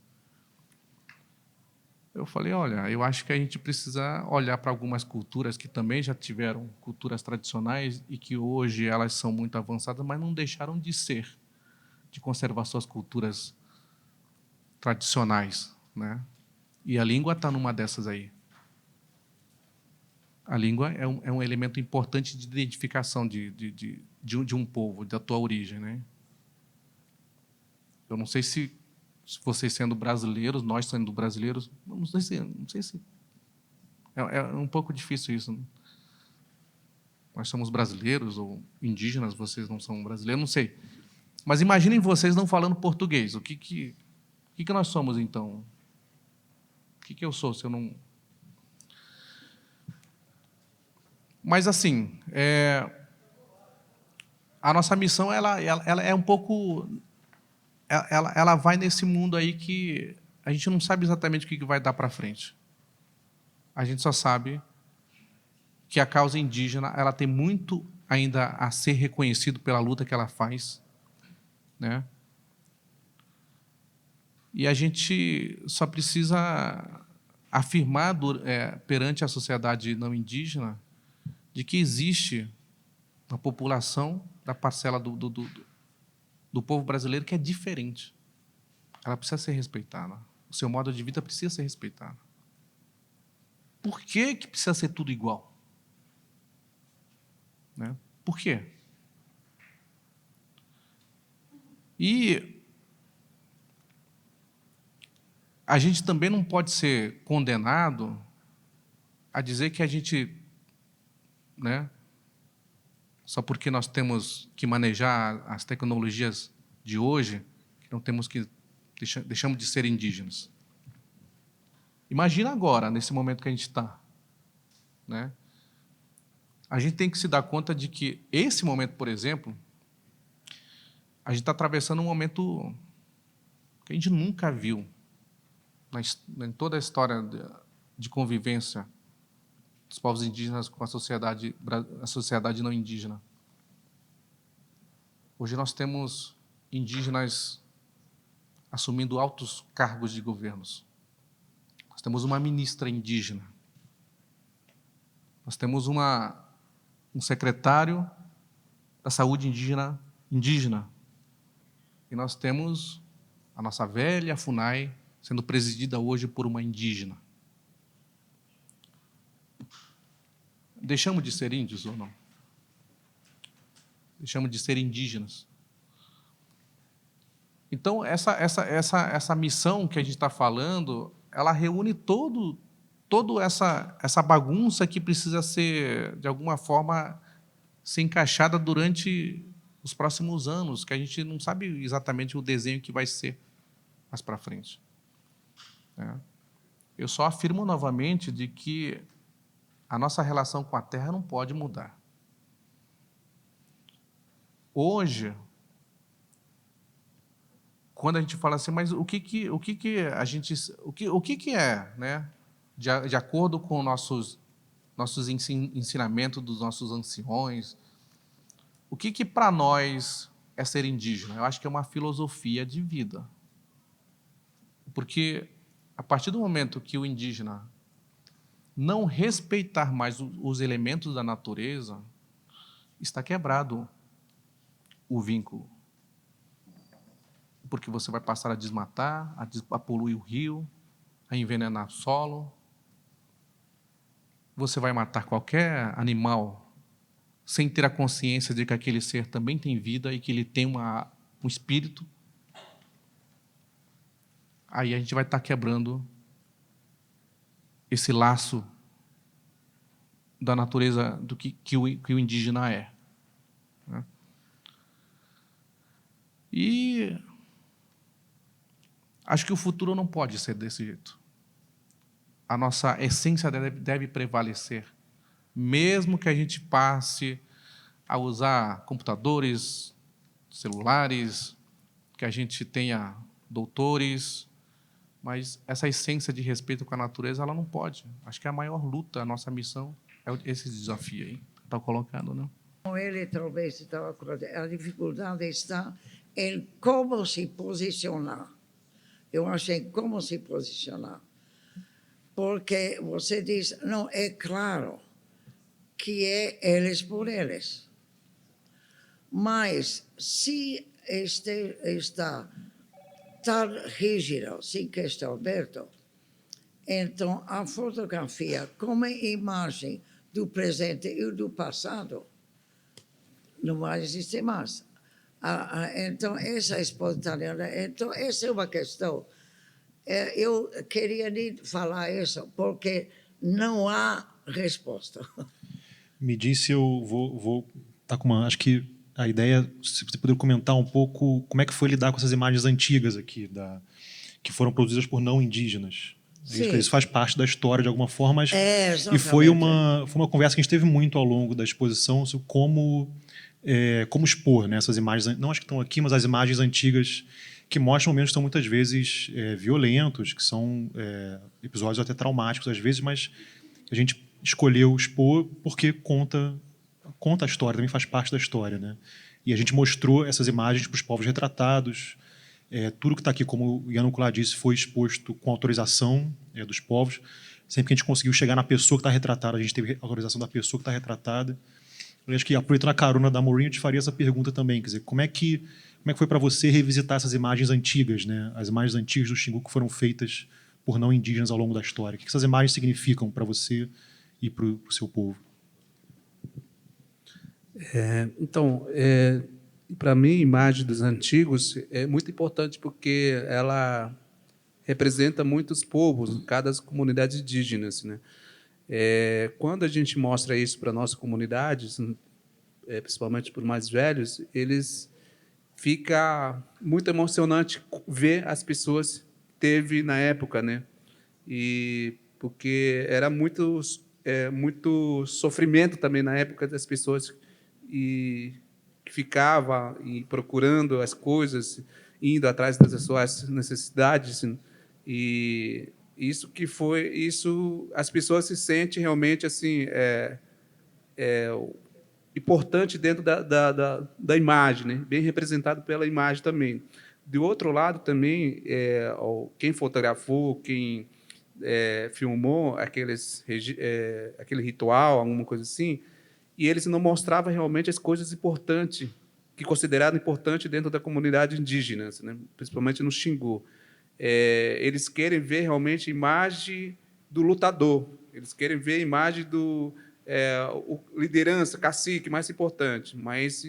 Eu falei, olha, eu acho que a gente precisa olhar para algumas culturas que também já tiveram culturas tradicionais e que hoje elas são muito avançadas, mas não deixaram de ser, de conservar suas culturas tradicionais, né? E a língua está numa dessas aí. A língua é um elemento importante de identificação de um povo, da tua origem, né? Eu não sei se vocês sendo brasileiros, nós sendo brasileiros, não sei se é um pouco difícil isso. Né? Nós somos brasileiros ou indígenas, vocês não são brasileiros, não sei. Mas imaginem vocês não falando português. O que nós somos, então? O que eu sou se eu não... Mas, assim, a nossa missão ela é um pouco... Ela vai nesse mundo aí que a gente não sabe exatamente o que vai dar para frente. A gente só sabe que a causa indígena ela tem muito ainda a ser reconhecido pela luta que ela faz, né? E a gente só precisa afirmar perante a sociedade não indígena de que existe uma população da parcela do povo brasileiro que é diferente. Ela precisa ser respeitada. O seu modo de vida precisa ser respeitado. Por que precisa ser tudo igual? Né? Por quê? E a gente também não pode ser condenado a dizer que a gente, né, só porque nós temos que manejar as tecnologias de hoje, que não temos que deixamos de ser indígenas. Imagina agora, nesse momento que a gente está, né? A gente tem que se dar conta de que esse momento, por exemplo, a gente está atravessando um momento que a gente nunca viu em toda a história de convivência dos povos indígenas com a sociedade não indígena. Hoje nós temos indígenas assumindo altos cargos de governos. Nós temos uma ministra indígena. Nós temos um secretário da saúde indígena. E nós temos a nossa velha FUNAI sendo presidida hoje por uma indígena. Deixamos de ser índios ou não? Deixamos de ser indígenas. Então, essa missão que a gente está falando, ela reúne toda essa bagunça que precisa ser, de alguma forma, ser encaixada durante os próximos anos, que a gente não sabe exatamente o desenho que vai ser mais para frente. Eu só afirmo novamente de que a nossa relação com a terra não pode mudar. Hoje, quando a gente fala assim, mas o que é, né? De acordo com nossos ensinamentos dos nossos anciões, o que para nós é ser indígena? Eu acho que é uma filosofia de vida. Porque a partir do momento que o indígena não respeitar mais os elementos da natureza, está quebrado o vínculo. Porque você vai passar a desmatar, a poluir o rio, a envenenar o solo. Você vai matar qualquer animal sem ter a consciência de que aquele ser também tem vida e que ele tem um espírito. Aí a gente vai estar quebrando esse laço da natureza do que o indígena é. Né? E acho que o futuro não pode ser desse jeito. A nossa essência deve prevalecer, mesmo que a gente passe a usar computadores, celulares, que a gente tenha doutores, mas essa essência de respeito com a natureza, ela não pode. Acho que é a maior luta, a nossa missão é esse desafio aí, está colocado, né? Ele talvez estava colocando. A dificuldade está em como se posicionar. Eu acho em como se posicionar. Porque você diz, não, é claro que é eles por eles. Mas se está tão rígido, sem que está aberto, então a fotografia como imagem do presente e do passado não vai existir mais. Então, essa espontaneidade, então, essa é uma questão. Eu queria lhe falar isso, porque não há resposta. Me disse, eu vou tá com uma... Acho que a ideia, se você puder comentar um pouco como é que foi lidar com essas imagens antigas aqui, que foram produzidas por não indígenas. Sim. Isso faz parte da história de alguma forma, mas Exatamente. e foi uma conversa que a gente teve muito ao longo da exposição sobre como expor, né, essas imagens, não as que estão aqui, mas as imagens antigas que mostram momentos que são muitas vezes violentos, que são episódios até traumáticos às vezes, mas a gente escolheu expor porque conta a história, também faz parte da história, né? E a gente mostrou essas imagens para os povos retratados. Tudo que está aqui, como o Ian Nuclear disse, foi exposto com autorização dos povos. Sempre que a gente conseguiu chegar na pessoa que está retratada, a gente teve autorização da pessoa que está retratada. Eu acho que, aproveitando a carona da Maureen, eu te faria essa pergunta também. Quer dizer, como é que foi para você revisitar essas imagens antigas, né? As imagens antigas do Xingu que foram feitas por não indígenas ao longo da história? O que essas imagens significam para você e para o seu povo? Então, para mim, a imagem dos antigos é muito importante porque ela representa muitos povos, cada comunidade indígena, né? Quando a gente mostra isso para nossas comunidades, principalmente para os mais velhos, eles fica muito emocionante ver as pessoas que teve na época, né? E porque era muito sofrimento também na época das pessoas e que ficava e procurando as coisas, indo atrás das suas necessidades, e isso as pessoas se sentem realmente assim importante dentro da imagem, né? Bem representado pela imagem também. Do outro lado também quem fotografou, quem filmou aquele ritual, alguma coisa assim, e eles não mostravam realmente as coisas importantes, que consideraram importante dentro da comunidade indígena, né? Principalmente no Xingu. Eles querem ver realmente a imagem do lutador, eles querem ver a imagem do liderança, cacique, mais importante, mas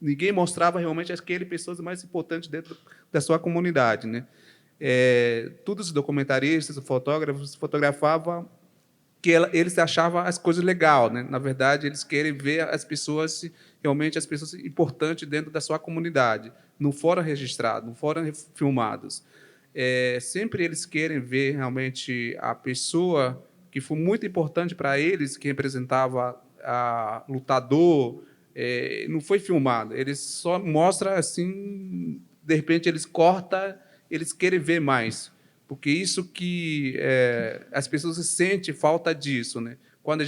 ninguém mostrava realmente aquelas pessoas mais importantes dentro da sua comunidade, né? Todos os documentaristas, os fotógrafos fotografavam que eles achavam as coisas legais, né? Na verdade, eles querem ver as pessoas importantes dentro da sua comunidade, não foram registrados, não foram filmados. Sempre eles querem ver realmente a pessoa que foi muito importante para eles, que representava a lutador, não foi filmado. Eles só mostram assim, de repente eles cortam, eles querem ver mais. Porque isso que as pessoas sentem falta disso, né? Quando a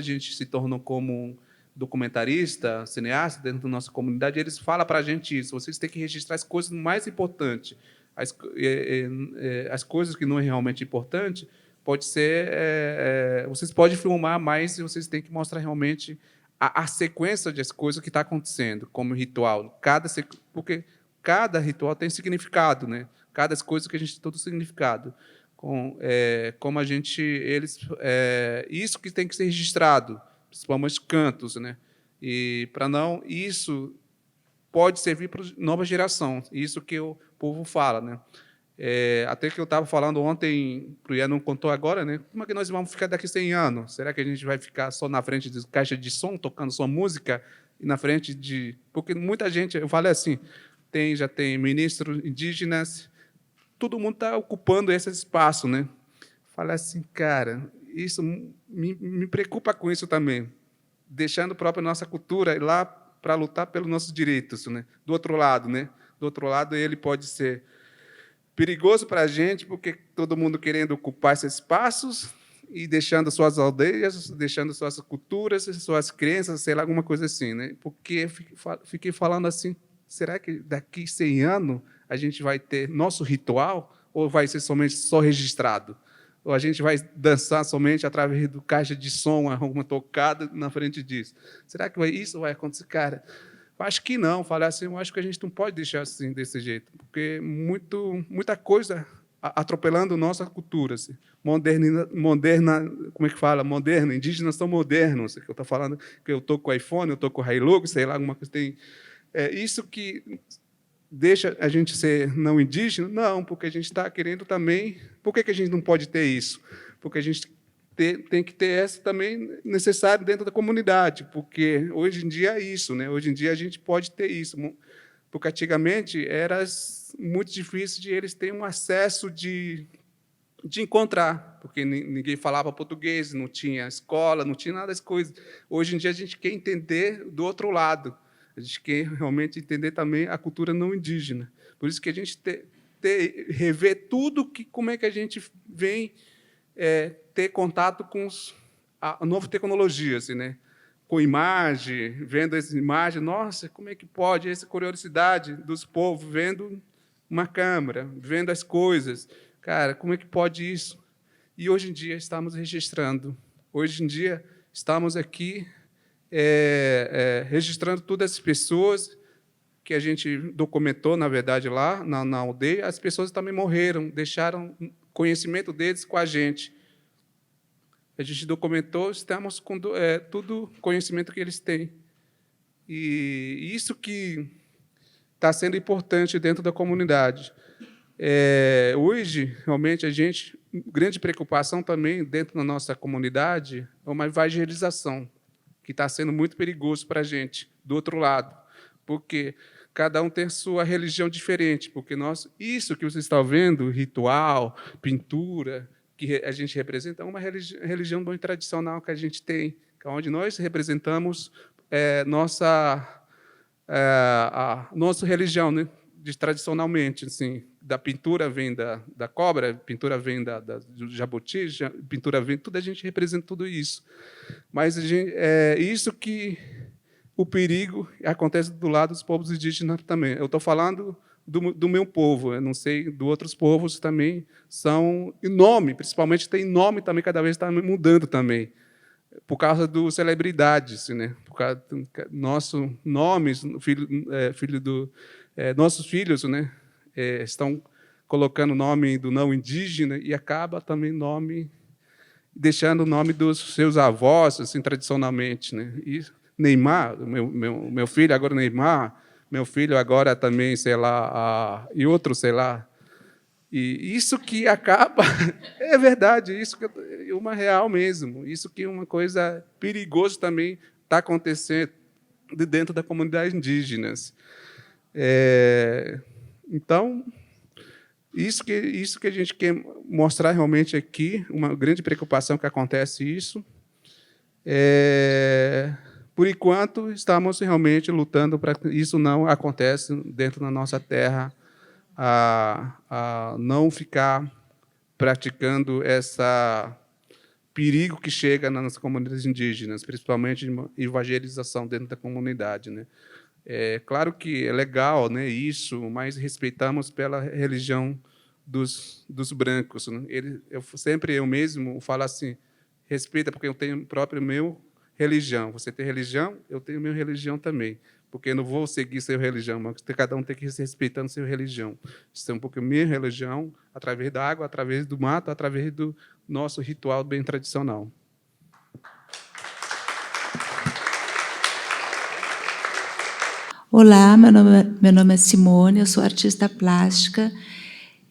gente se tornou como um documentarista, cineasta dentro da nossa comunidade, eles falam para a gente isso: vocês têm que registrar as coisas mais importantes, as coisas que não é realmente importante, pode ser vocês podem filmar, mas vocês têm que mostrar realmente a sequência das coisas que está acontecendo, como ritual. Porque cada ritual tem significado, né? Cada coisa que a gente tem todo significado. Como a gente, isso que tem que ser registrado, principalmente cantos, né? E para não isso pode servir para a nova geração. Isso que o povo fala, né? Até que eu estava falando ontem, o Ian não contou agora, né? Como é que nós vamos ficar daqui 100 anos? Será que a gente vai ficar só na frente de caixa de som, tocando só música, e na frente de... Porque muita gente, eu falei assim, já tem ministros indígenas, todo mundo está ocupando esse espaço, né? Falei assim, cara, isso me preocupa com isso também, deixando a própria nossa cultura ir lá para lutar pelos nossos direitos, né? Do outro lado, né? Do outro lado, ele pode ser perigoso para a gente, porque todo mundo querendo ocupar esses espaços e deixando suas aldeias, deixando suas culturas, suas crenças, sei lá, alguma coisa assim, né? Porque fiquei falando assim, será que daqui 100 anos a gente vai ter nosso ritual ou vai ser somente só registrado? Ou a gente vai dançar somente através do caixa de som, alguma tocada na frente disso? Será que isso vai acontecer? Cara, acho que não. Falei assim, eu acho que a gente não pode deixar assim, desse jeito, porque muita coisa atropelando nossa cultura. Assim. Moderna, como é que fala? Moderna, indígenas são modernos. Que eu estou falando que eu estou com o iPhone, eu estou com o Hilux, sei lá, alguma coisa tem... isso que deixa a gente ser não indígena? Não, porque a gente está querendo também... Por que a gente não pode ter isso? Porque a gente tem que ter essa também necessário dentro da comunidade, porque hoje em dia é isso, né? Hoje em dia a gente pode ter isso. porque antigamente era muito difícil de eles terem um acesso de encontrar, porque ninguém falava português, não tinha escola, não tinha nada das coisas. Hoje em dia a gente quer entender do outro lado, a gente quer realmente entender também a cultura não indígena. Por isso que a gente rever tudo como é que a gente vem ter contato com a nova tecnologia, assim, né? Com imagem, vendo as imagens, nossa, como é que pode essa curiosidade dos povos vendo uma câmera, vendo as coisas. Cara, como é que pode isso? E hoje em dia estamos registrando. Hoje em dia estamos aqui registrando todas as pessoas que a gente documentou, na verdade, lá na aldeia. As pessoas também morreram, deixaram conhecimento deles com a gente. A gente documentou, estamos com tudo conhecimento que eles têm. E isso que está sendo importante dentro da comunidade. Hoje, realmente, grande preocupação também dentro da nossa comunidade é uma evangelização, que está sendo muito perigoso para a gente, do outro lado, porque cada um tem sua religião diferente, porque isso que vocês estão vendo, ritual, pintura, que a gente representa, é uma religião bem tradicional que a gente tem, onde nós representamos nossa religião, né? Tradicionalmente, assim, da pintura vem da cobra, pintura vem do jabuti, pintura vem, tudo a gente representa tudo isso. Mas isso que o perigo acontece do lado dos povos indígenas também. Eu estou falando do meu povo, eu não sei, dos outros povos também são em nome, principalmente tem nome também, cada vez está mudando também, por causa das celebridades, né? Por causa do nosso nomes, nossos filhos, né? Estão colocando o nome do não indígena e acaba também deixando o nome dos seus avós, assim, tradicionalmente, né? E Neymar, meu filho agora Neymar, meu filho agora também, sei lá, e outro, sei lá. E isso que acaba, é verdade, isso que é uma real mesmo, isso que é uma coisa perigosa também está acontecendo dentro da comunidade indígenas. Então, isso que a gente quer mostrar realmente aqui, uma grande preocupação que acontece isso. Por enquanto, estamos realmente lutando para que isso não aconteça dentro da nossa terra, a não ficar praticando esse perigo que chega nas comunidades indígenas, principalmente de evangelização dentro da comunidade, né? Claro que é legal, né, isso, mas respeitamos pela religião dos brancos, né? Eu mesmo falo assim, respeita, porque eu tenho próprio meu religião. Você tem religião, eu tenho minha religião também. Porque eu não vou seguir sua religião, mas cada um tem que ir respeitando sua religião. Isso é um pouco minha religião, através da água, através do mato, através do nosso ritual bem tradicional. Olá, meu nome é Simone, eu sou artista plástica.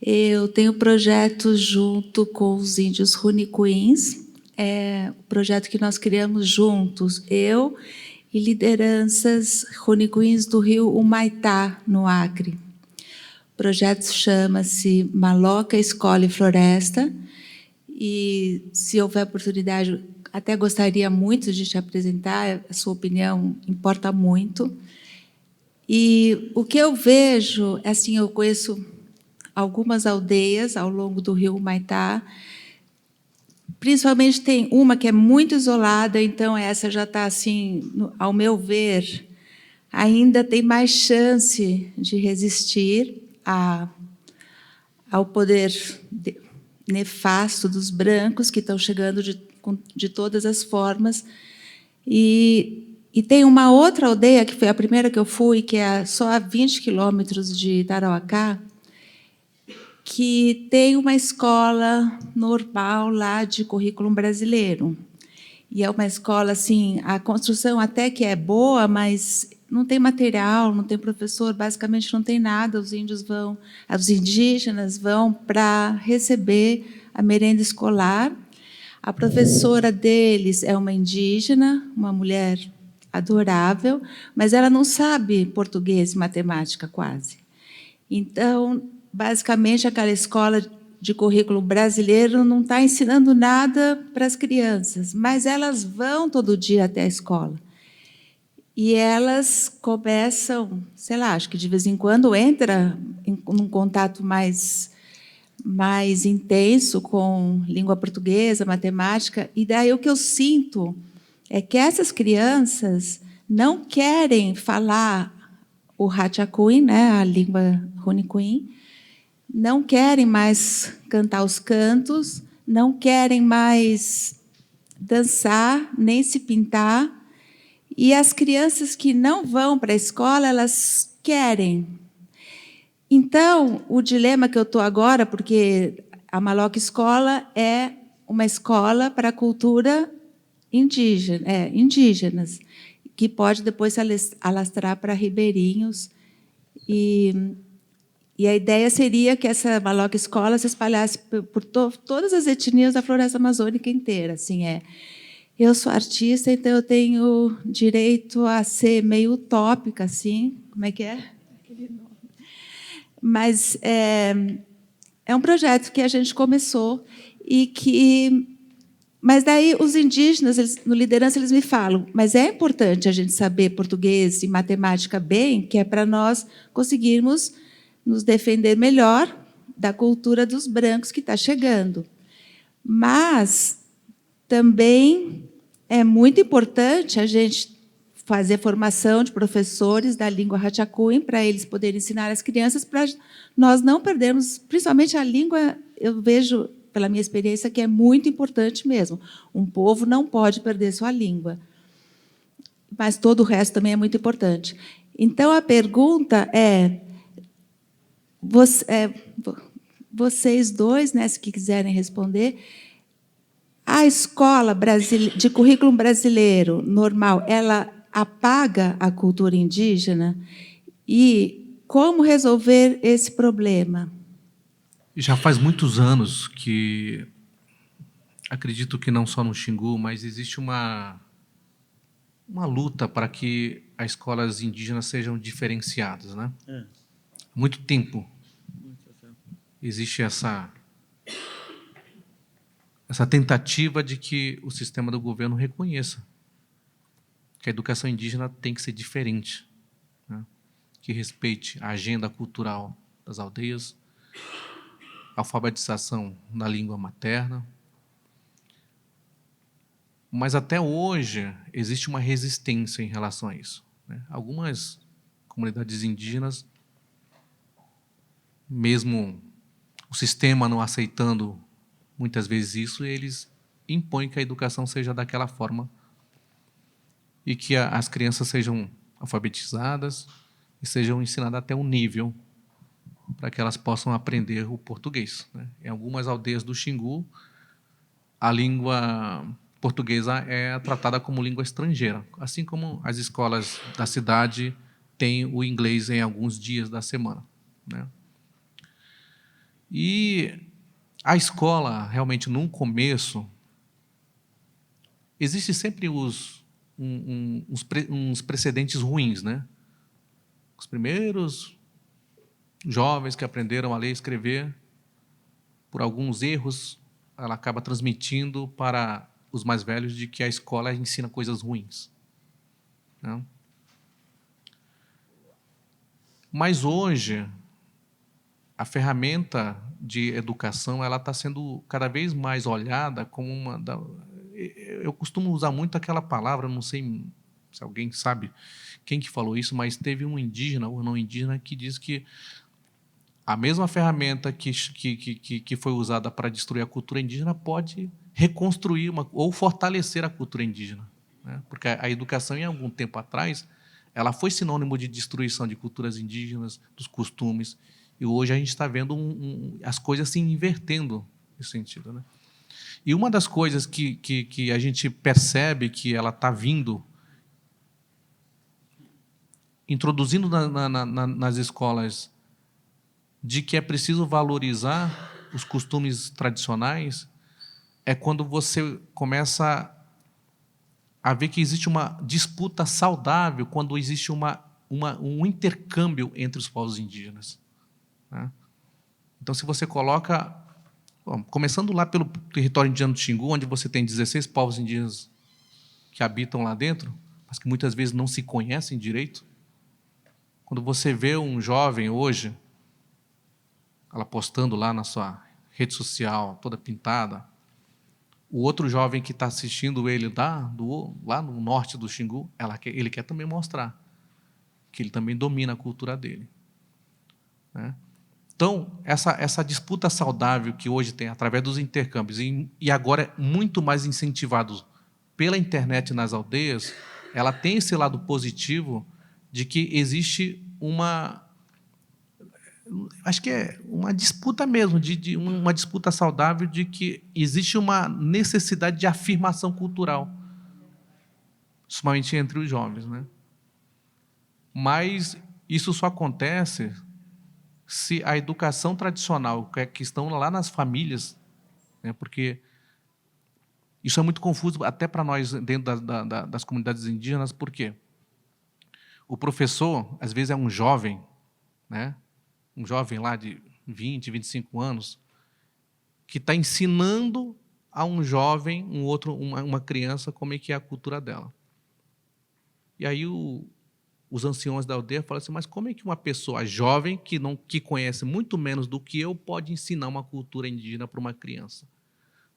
Eu tenho projetos junto com os índios Runicuins, um projeto que nós criamos juntos, eu e lideranças Runicuins do rio Humaitá, no Acre. O projeto chama-se Maloca, Escola e Floresta, e, se houver oportunidade, até gostaria muito de te apresentar, a sua opinião importa muito. E o que eu vejo, assim, eu conheço algumas aldeias ao longo do rio Humaitá, principalmente tem uma que é muito isolada, então essa já está, assim, ao meu ver, ainda tem mais chance de resistir ao poder nefasto dos brancos, que estão chegando de todas as formas. E tem uma outra aldeia, que foi a primeira que eu fui, que é só a 20 quilômetros de Tarauacá, que tem uma escola normal lá de currículo brasileiro. E é uma escola, assim, a construção até que é boa, mas não tem material, não tem professor, basicamente não tem nada. Os indígenas vão para receber a merenda escolar. A professora deles é uma indígena, uma mulher adorável, mas ela não sabe português e matemática quase. Então, basicamente, aquela escola de currículo brasileiro não está ensinando nada para as crianças, mas elas vão todo dia até a escola. E elas começam, sei lá, acho que de vez em quando entra num contato mais intenso com língua portuguesa, matemática, e daí o que eu sinto é que essas crianças não querem falar o Hatchakuin, né, a língua Runicuim, não querem mais cantar os cantos, não querem mais dançar, nem se pintar. E as crianças que não vão para a escola, elas querem. Então, o dilema que eu estou agora, porque a Maloca Escola é uma escola para a cultura indígenas, que pode depois se alastrar para ribeirinhos. E a ideia seria que essa Maloca Escola se espalhasse por todas as etnias da floresta amazônica inteira. Assim, eu sou artista, então eu tenho direito a ser meio utópica, assim. Como é que é? Mas é um projeto que a gente começou e que... Mas daí os indígenas, no Liderança, eles me falam, mas é importante a gente saber português e matemática bem, que é para nós conseguirmos nos defender melhor da cultura dos brancos que está chegando. Mas também é muito importante a gente fazer formação de professores da língua Hatchakuin para eles poderem ensinar as crianças, para nós não perdermos, principalmente a língua, eu vejo, pela minha experiência, que é muito importante mesmo. Um povo não pode perder sua língua. Mas todo o resto também é muito importante. Então, a pergunta é, vocês dois, né, se quiserem responder, a escola de currículo brasileiro normal, ela apaga a cultura indígena? E como resolver esse problema? Já faz muitos anos que, acredito que não só no Xingu, mas existe uma luta para que as escolas indígenas sejam diferenciadas, né? Há muito tempo existe essa tentativa de que o sistema do governo reconheça que a educação indígena tem que ser diferente, né? Que respeite a agenda cultural das aldeias, alfabetização na língua materna. Mas até hoje existe uma resistência em relação a isso, né? Algumas comunidades indígenas, mesmo o sistema não aceitando muitas vezes isso, eles impõem que a educação seja daquela forma e que as crianças sejam alfabetizadas e sejam ensinadas até um nível para que elas possam aprender o português, né? Em algumas aldeias do Xingu, a língua portuguesa é tratada como língua estrangeira, assim como as escolas da cidade têm o inglês em alguns dias da semana, né? E a escola, realmente, no começo, existe sempre uns precedentes ruins, né? Os primeiros jovens que aprenderam a ler e escrever, por alguns erros, ela acaba transmitindo para os mais velhos de que a escola ensina coisas ruins, né? Mas hoje, a ferramenta de educação ela está sendo cada vez mais olhada como eu costumo usar muito aquela palavra, não sei se alguém sabe quem que falou isso, mas teve um indígena ou não indígena que diz que a mesma ferramenta que foi usada para destruir a cultura indígena pode reconstruir ou fortalecer a cultura indígena, né? Porque a educação, em algum tempo atrás, ela foi sinônimo de destruição de culturas indígenas, dos costumes, e hoje a gente está vendo as coisas se invertendo nesse sentido, né? E uma das coisas que a gente percebe que ela está vindo, introduzindo nas escolas, de que é preciso valorizar os costumes tradicionais, é quando você começa a ver que existe uma disputa saudável quando existe um intercâmbio entre os povos indígenas, né? Então, se você coloca, bom, começando lá pelo território indiano do Xingu, onde você tem 16 povos indígenas que habitam lá dentro, mas que muitas vezes não se conhecem direito. Quando você vê um jovem hoje, ela postando lá na sua rede social, toda pintada, o outro jovem que está assistindo ele lá no norte do Xingu, ele quer também mostrar que ele também domina a cultura dele, né? Então, essa disputa saudável que hoje tem através dos intercâmbios e agora é muito mais incentivado pela internet nas aldeias, ela tem esse lado positivo de que existe acho que é uma disputa mesmo, uma disputa saudável de que existe uma necessidade de afirmação cultural, somente entre os jovens, né? Mas isso só acontece se a educação tradicional, que estão lá nas famílias, né, porque isso é muito confuso até para nós dentro das comunidades indígenas, porque o professor, às vezes, é um jovem, né, um jovem lá de 20, 25 anos, que está ensinando a um jovem, uma criança, como é que é a cultura dela. E aí os anciões da aldeia falam assim, mas como é que uma pessoa jovem, que conhece muito menos do que eu, pode ensinar uma cultura indígena para uma criança,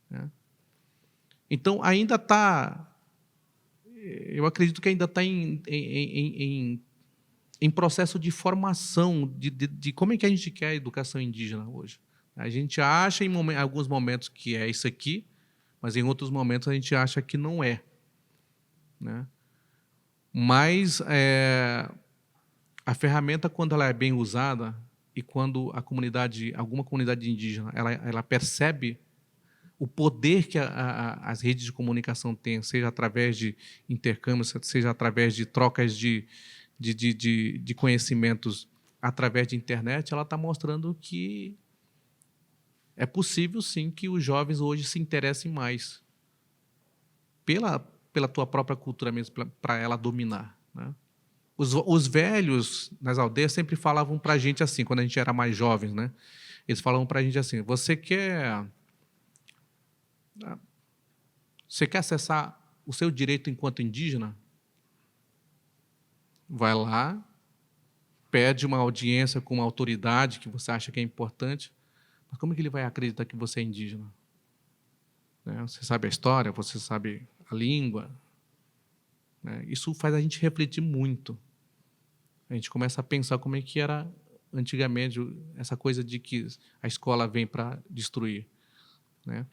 né? Então, ainda está... Eu acredito que ainda está em processo de formação de como é que a gente quer a educação indígena hoje. A gente acha em alguns momentos que é isso aqui, mas em outros momentos a gente acha que não é, né? Mas a ferramenta, quando ela é bem usada e quando alguma comunidade indígena, ela percebe o poder que as redes de comunicação têm, seja através de intercâmbios, seja através de trocas de conhecimentos através de internet, ela está mostrando que é possível, sim, que os jovens hoje se interessem mais pela tua própria cultura mesmo, para ela dominar, né? Os velhos nas aldeias sempre falavam para a gente assim, quando a gente era mais jovens, né? Eles falavam para a gente assim, você quer acessar o seu direito enquanto indígena? Vai lá, pede uma audiência com uma autoridade que você acha que é importante, mas como é que ele vai acreditar que você é indígena? Né? Você sabe a história, você sabe a língua, né? Isso faz a gente refletir muito. A gente começa a pensar como é que era antigamente essa coisa de que a escola vem para destruir, né?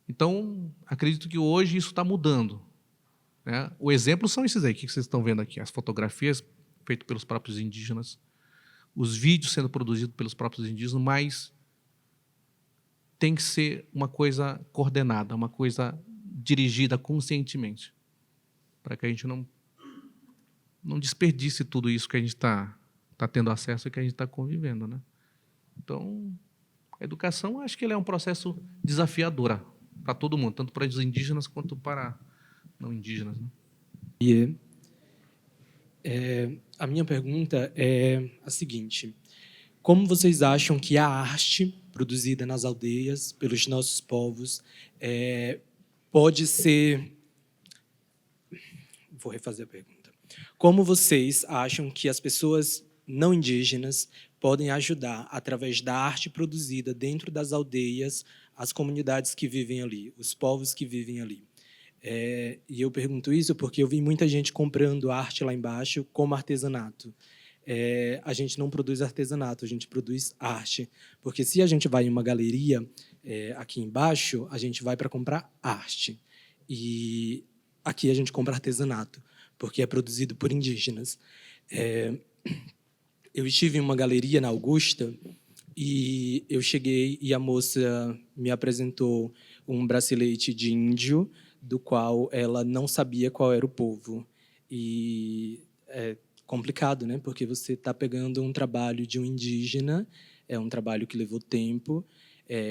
Então, acredito que hoje isso está mudando, né? O exemplo são esses aí que vocês estão vendo aqui, as fotografias feitas pelos próprios indígenas, os vídeos sendo produzidos pelos próprios indígenas, mas tem que ser uma coisa coordenada, uma coisa dirigida conscientemente, para que a gente não desperdice tudo isso que a gente está tendo acesso e que a gente está convivendo, né? Então, a educação, acho que ela é um processo desafiador para todo mundo, tanto para os indígenas quanto para não indígenas, né? E a minha pergunta é a seguinte: como vocês acham que a arte produzida nas aldeias pelos nossos povos pode ser... Vou refazer a pergunta. Como vocês acham que as pessoas não indígenas podem ajudar, através da arte produzida dentro das aldeias, as comunidades que vivem ali, os povos que vivem ali? E eu pergunto isso porque eu vi muita gente comprando arte lá embaixo como artesanato. A gente não produz artesanato, a gente produz arte. Porque se a gente vai em uma galeria aqui embaixo, a gente vai para comprar arte. E aqui a gente compra artesanato, porque é produzido por indígenas. Eu estive em uma galeria na Augusta e eu cheguei e a moça me apresentou um bracelete de índio, do qual ela não sabia qual era o povo. E é complicado, né? Porque você está pegando um trabalho de um indígena, é um trabalho que levou tempo,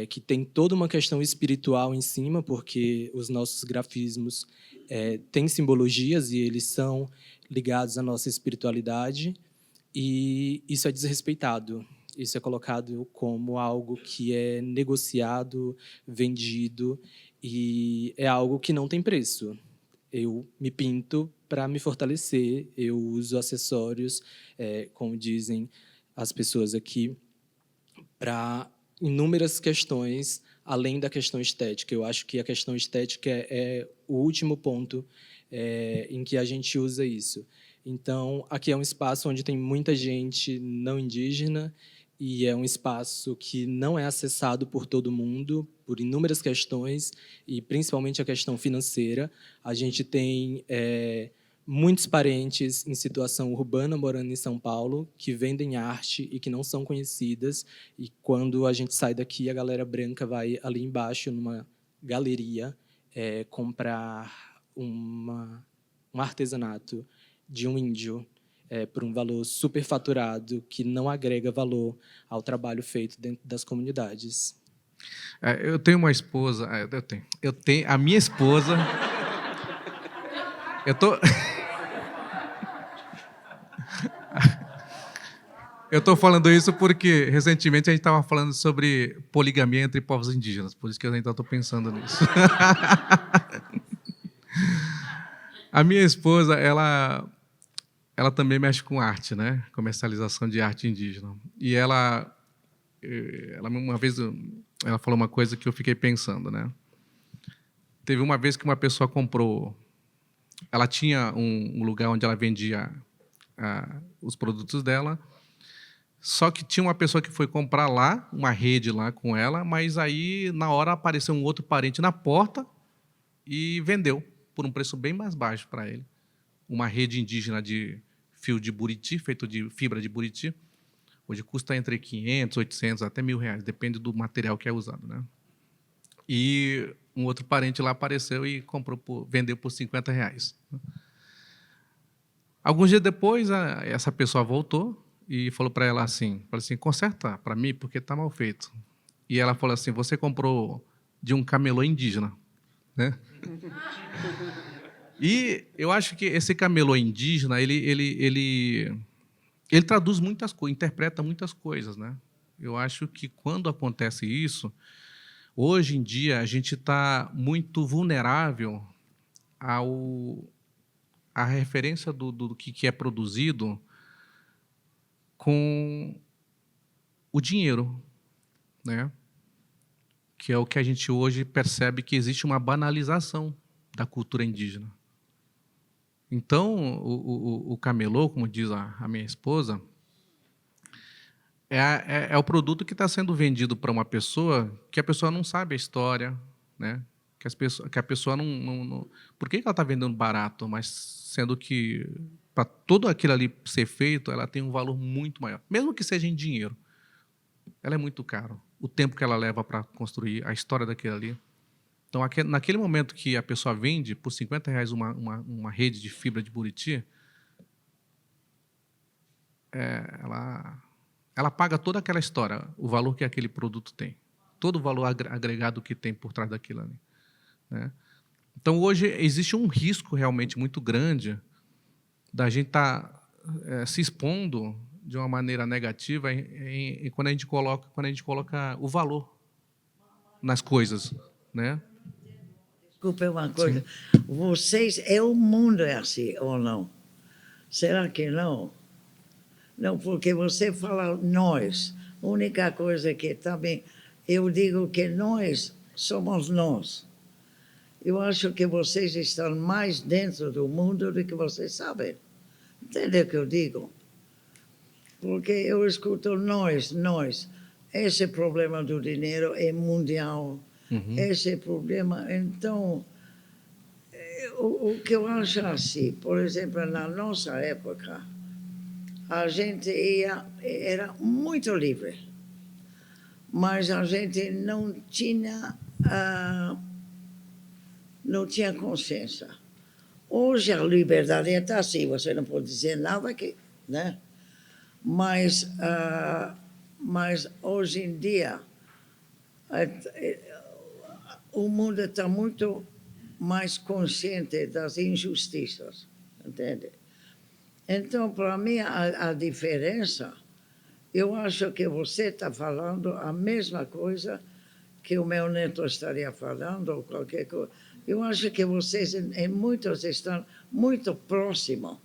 que tem toda uma questão espiritual em cima, porque os nossos grafismos têm simbologias e eles são ligados à nossa espiritualidade, e isso é desrespeitado. Isso é colocado como algo que é negociado, vendido, e é algo que não tem preço. Eu me pinto para me fortalecer, eu uso acessórios, como dizem as pessoas aqui, para inúmeras questões, além da questão estética. Eu acho que a questão estética é o último ponto em que a gente usa isso. Então, aqui é um espaço onde tem muita gente não indígena, e é um espaço que não é acessado por todo mundo, por inúmeras questões, e principalmente a questão financeira. A gente tem muitos parentes em situação urbana morando em São Paulo que vendem arte e que não são conhecidas, e quando a gente sai daqui, a galera branca vai ali embaixo, numa galeria, comprar um artesanato de um índio, por um valor superfaturado, que não agrega valor ao trabalho feito dentro das comunidades. Eu tenho uma esposa, eu tenho a minha esposa. Eu tô falando isso porque recentemente a gente estava falando sobre poligamia entre povos indígenas, por isso que eu ainda estou pensando nisso. A minha esposa, ela também mexe com arte, né? Comercialização de arte indígena. E ela uma vez, ela falou uma coisa que eu fiquei pensando, né? Teve uma vez que uma pessoa comprou, ela tinha um lugar onde ela vendia os produtos dela, só que tinha uma pessoa que foi comprar lá, uma rede lá com ela, mas aí, na hora, apareceu um outro parente na porta e vendeu por um preço bem mais baixo para ele. Uma rede indígena de fio de buriti, feito de fibra de buriti, hoje custa entre 500, 800, até R$1.000, depende do material que é usado, né? E um outro parente lá apareceu e vendeu por R$50. Alguns dias depois, essa pessoa voltou e falou para ela assim, conserta para mim, porque está mal feito. E ela falou assim, você comprou de um camelô indígena, né? E eu acho que esse camelô indígena, ele traduz muitas coisas, interpreta muitas coisas, né? Eu acho que quando acontece isso, hoje em dia a gente está muito vulnerável à referência do que é produzido com o dinheiro, né? Que é o que a gente hoje percebe que existe uma banalização da cultura indígena. Então, o camelô, como diz a minha esposa, é o produto que está sendo vendido para uma pessoa que a pessoa não sabe a história, né? Que a pessoa não... Por que ela está vendendo barato? Mas sendo que, para todo aquilo ali ser feito, ela tem um valor muito maior. Mesmo que seja em dinheiro, ela é muito caro. O tempo que ela leva para construir, a história daquilo ali. Então, naquele momento que a pessoa vende por R$50 uma rede de fibra de buriti, ela paga toda aquela história, o valor que aquele produto tem, todo o valor agregado que tem por trás daquilo ali, né? Então, hoje, existe um risco realmente muito grande da gente estar se expondo de uma maneira negativa quando a gente coloca o valor nas coisas, né? Desculpe uma coisa. Vocês, o mundo é assim ou não? Será que não? Não, porque você fala nós. A única coisa que também eu digo que nós somos nós. Eu acho que vocês estão mais dentro do mundo do que vocês sabem. Entende o que eu digo? Porque eu escuto nós. Esse problema do dinheiro é mundial. Esse problema, então, o que eu acho assim, por exemplo, na nossa época, a gente era muito livre, mas a gente não tinha consciência. Hoje a liberdade está assim, você não pode dizer nada aqui, né? Mas hoje em dia O mundo está muito mais consciente das injustiças, entende? Então, para mim, a diferença, eu acho que você está falando a mesma coisa que o meu neto estaria falando, ou qualquer coisa. Eu acho que vocês, em muitos, estão muito próximos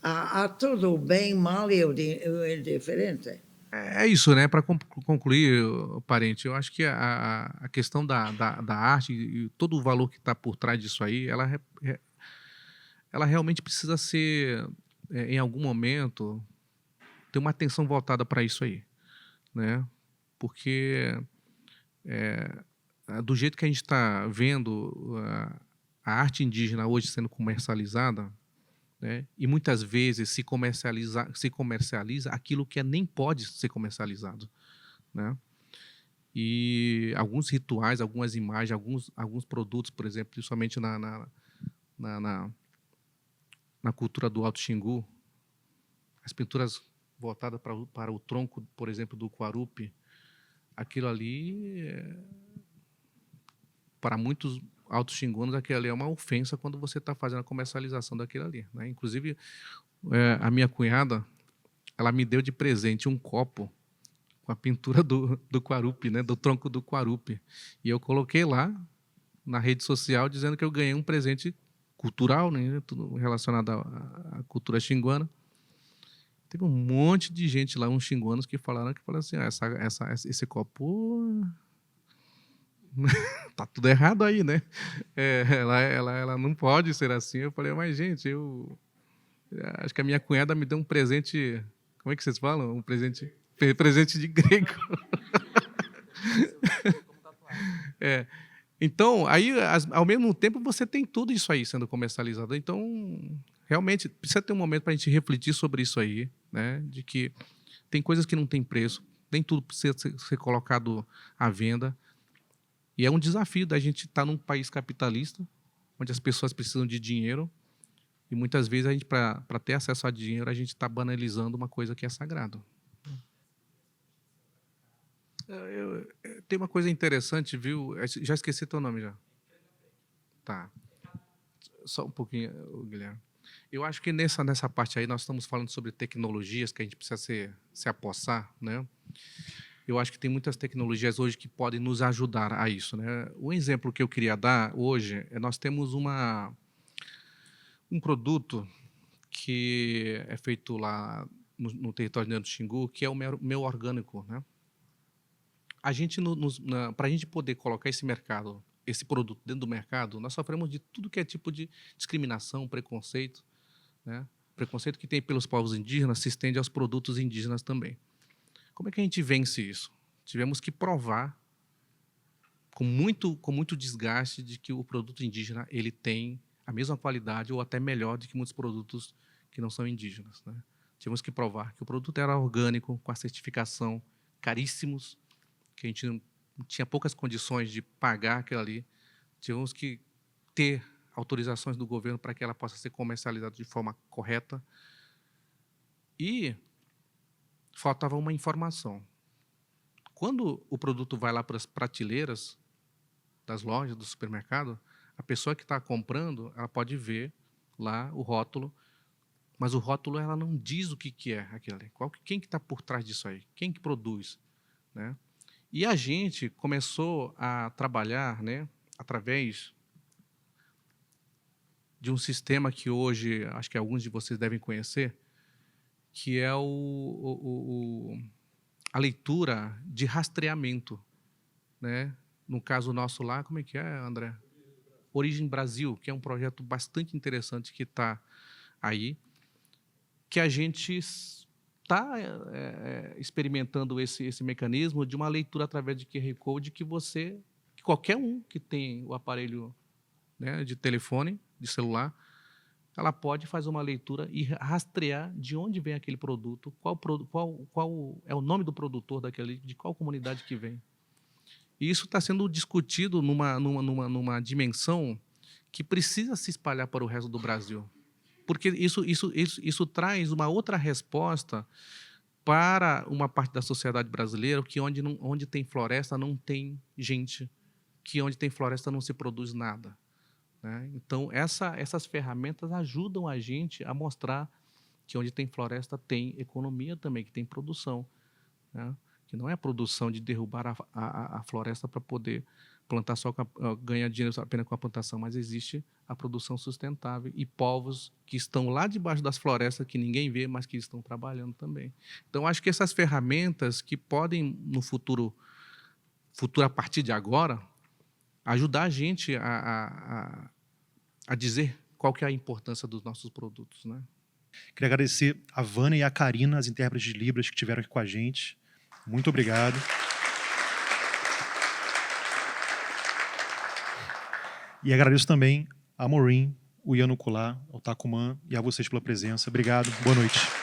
a todo o bem, mal e o indiferente. É isso, né? Para concluir, parente, eu acho que a questão da arte e todo o valor que está por trás disso aí, ela realmente precisa ser, em algum momento, ter uma atenção voltada para isso aí, né? Porque do jeito que a gente está vendo a arte indígena hoje sendo comercializada, né? E muitas vezes se comercializa aquilo que nem pode ser comercializado, né? E alguns rituais, algumas imagens, alguns produtos, por exemplo, principalmente na cultura do Alto Xingu, as pinturas voltadas para o tronco, por exemplo, do Quarupi, aquilo ali, para muitos alto-xinguanos, aquilo ali é uma ofensa quando você está fazendo a comercialização daquilo ali, né? Inclusive, a minha cunhada, ela me deu de presente um copo com a pintura do Quarupi, né? Do tronco do Quarupi. E eu coloquei lá na rede social dizendo que eu ganhei um presente cultural, né? Tudo relacionado à cultura xinguana. Teve um monte de gente lá, uns xinguanos, que falaram assim, esse copo tá tudo errado aí, né? Ela não pode ser assim. Eu falei, mas gente, eu acho que a minha cunhada me deu um presente, como é que vocês falam? Um presente de grego. Então, aí, ao mesmo tempo, você tem tudo isso aí sendo comercializado. Então, realmente, precisa ter um momento para a gente refletir sobre isso aí, né? De que tem coisas que não tem preço, nem tudo precisa ser colocado à venda. E é um desafio da gente estar num país capitalista, onde as pessoas precisam de dinheiro, e muitas vezes, a gente, para ter acesso a dinheiro, a gente está banalizando uma coisa que é sagrada. Tem uma coisa interessante, viu? Já esqueci teu nome já. Tá. Só um pouquinho, Guilherme. Eu acho que nessa parte aí nós estamos falando sobre tecnologias que a gente precisa se apossar, né? Eu acho que tem muitas tecnologias hoje que podem nos ajudar a isso, né? Um exemplo que eu queria dar hoje é nós temos um produto que é feito lá no território de Alto Xingu, que é o mel orgânico, né? A gente, para a gente poder colocar esse produto dentro do mercado, nós sofremos de tudo que é tipo de discriminação, preconceito, né? Preconceito que tem pelos povos indígenas se estende aos produtos indígenas também. Como é que a gente vence isso? Tivemos que provar, com muito desgaste, de que o produto indígena ele tem a mesma qualidade ou até melhor do que muitos produtos que não são indígenas, né? Tivemos que provar que o produto era orgânico, com a certificação, caríssimos, que a gente não tinha poucas condições de pagar aquilo ali. Tivemos que ter autorizações do governo para que ela possa ser comercializada de forma correta. E faltava uma informação. Quando o produto vai lá para as prateleiras das lojas, do supermercado, a pessoa que está comprando, ela pode ver lá o rótulo, mas o rótulo ela não diz o que é aquilo ali. Quem que está por trás disso aí? Quem que produz? Né? E a gente começou a trabalhar, né, através de um sistema que hoje, acho que alguns de vocês devem conhecer, que é a leitura de rastreamento, né? No caso nosso lá, como é que é, André? Origem Brasil, que é um projeto bastante interessante que está aí, que a gente está experimentando esse mecanismo de uma leitura através de QR Code que qualquer um que tem o aparelho, né, de telefone, de celular, ela pode fazer uma leitura e rastrear de onde vem aquele produto, qual é o nome do produtor daquele, de qual comunidade que vem. E isso está sendo discutido numa dimensão que precisa se espalhar para o resto do Brasil. Porque isso traz uma outra resposta para uma parte da sociedade brasileira que onde tem floresta não tem gente, que onde tem floresta não se produz nada, né? Então, essas ferramentas ajudam a gente a mostrar que onde tem floresta tem economia também, que tem produção, né? Que não é a produção de derrubar a floresta para poder plantar só, ganhar dinheiro apenas com a plantação, mas existe a produção sustentável e povos que estão lá debaixo das florestas, que ninguém vê, mas que estão trabalhando também. Então, acho que essas ferramentas que podem, no futuro a partir de agora, ajudar a gente a dizer qual que é a importância dos nossos produtos, né? Queria agradecer a Vânia e a Karina, as intérpretes de Libras, que estiveram aqui com a gente. Muito obrigado. E agradeço também a Maureen, o Iano Kular, ao Takuman e a vocês pela presença. Obrigado, boa noite.